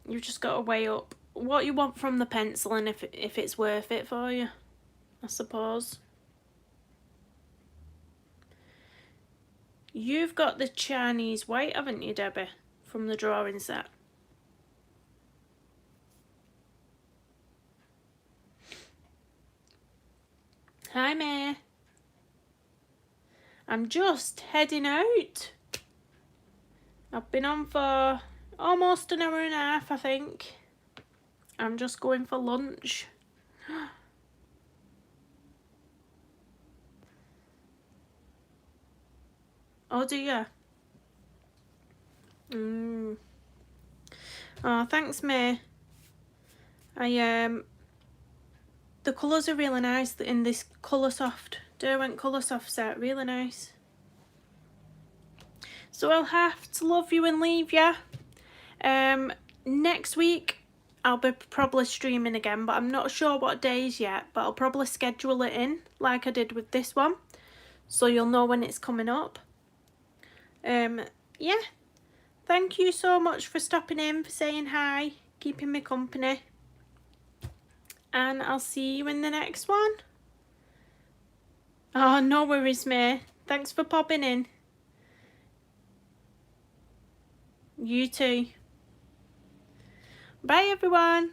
You've just got to weigh up what you want from the pencil and if it's worth it for you, I suppose. You've got the Chinese white, haven't you, Debbie, from the drawing set? Hi, May. I'm just heading out. I've been on for almost an hour and a half, I think. I'm just going for lunch. Oh, do you? Oh, thanks, May. The colours are really nice in this Coloursoft, Derwent Coloursoft set, really nice. So I'll have to love you and leave you. Next week I'll be probably streaming again, but I'm not sure what days yet, but I'll probably schedule it in like I did with this one, so you'll know when it's coming up. Yeah, thank you so much for stopping in, for saying hi, keeping me company, and I'll see you in the next one. Oh, no worries, May. Thanks for popping in. You too. Bye everyone.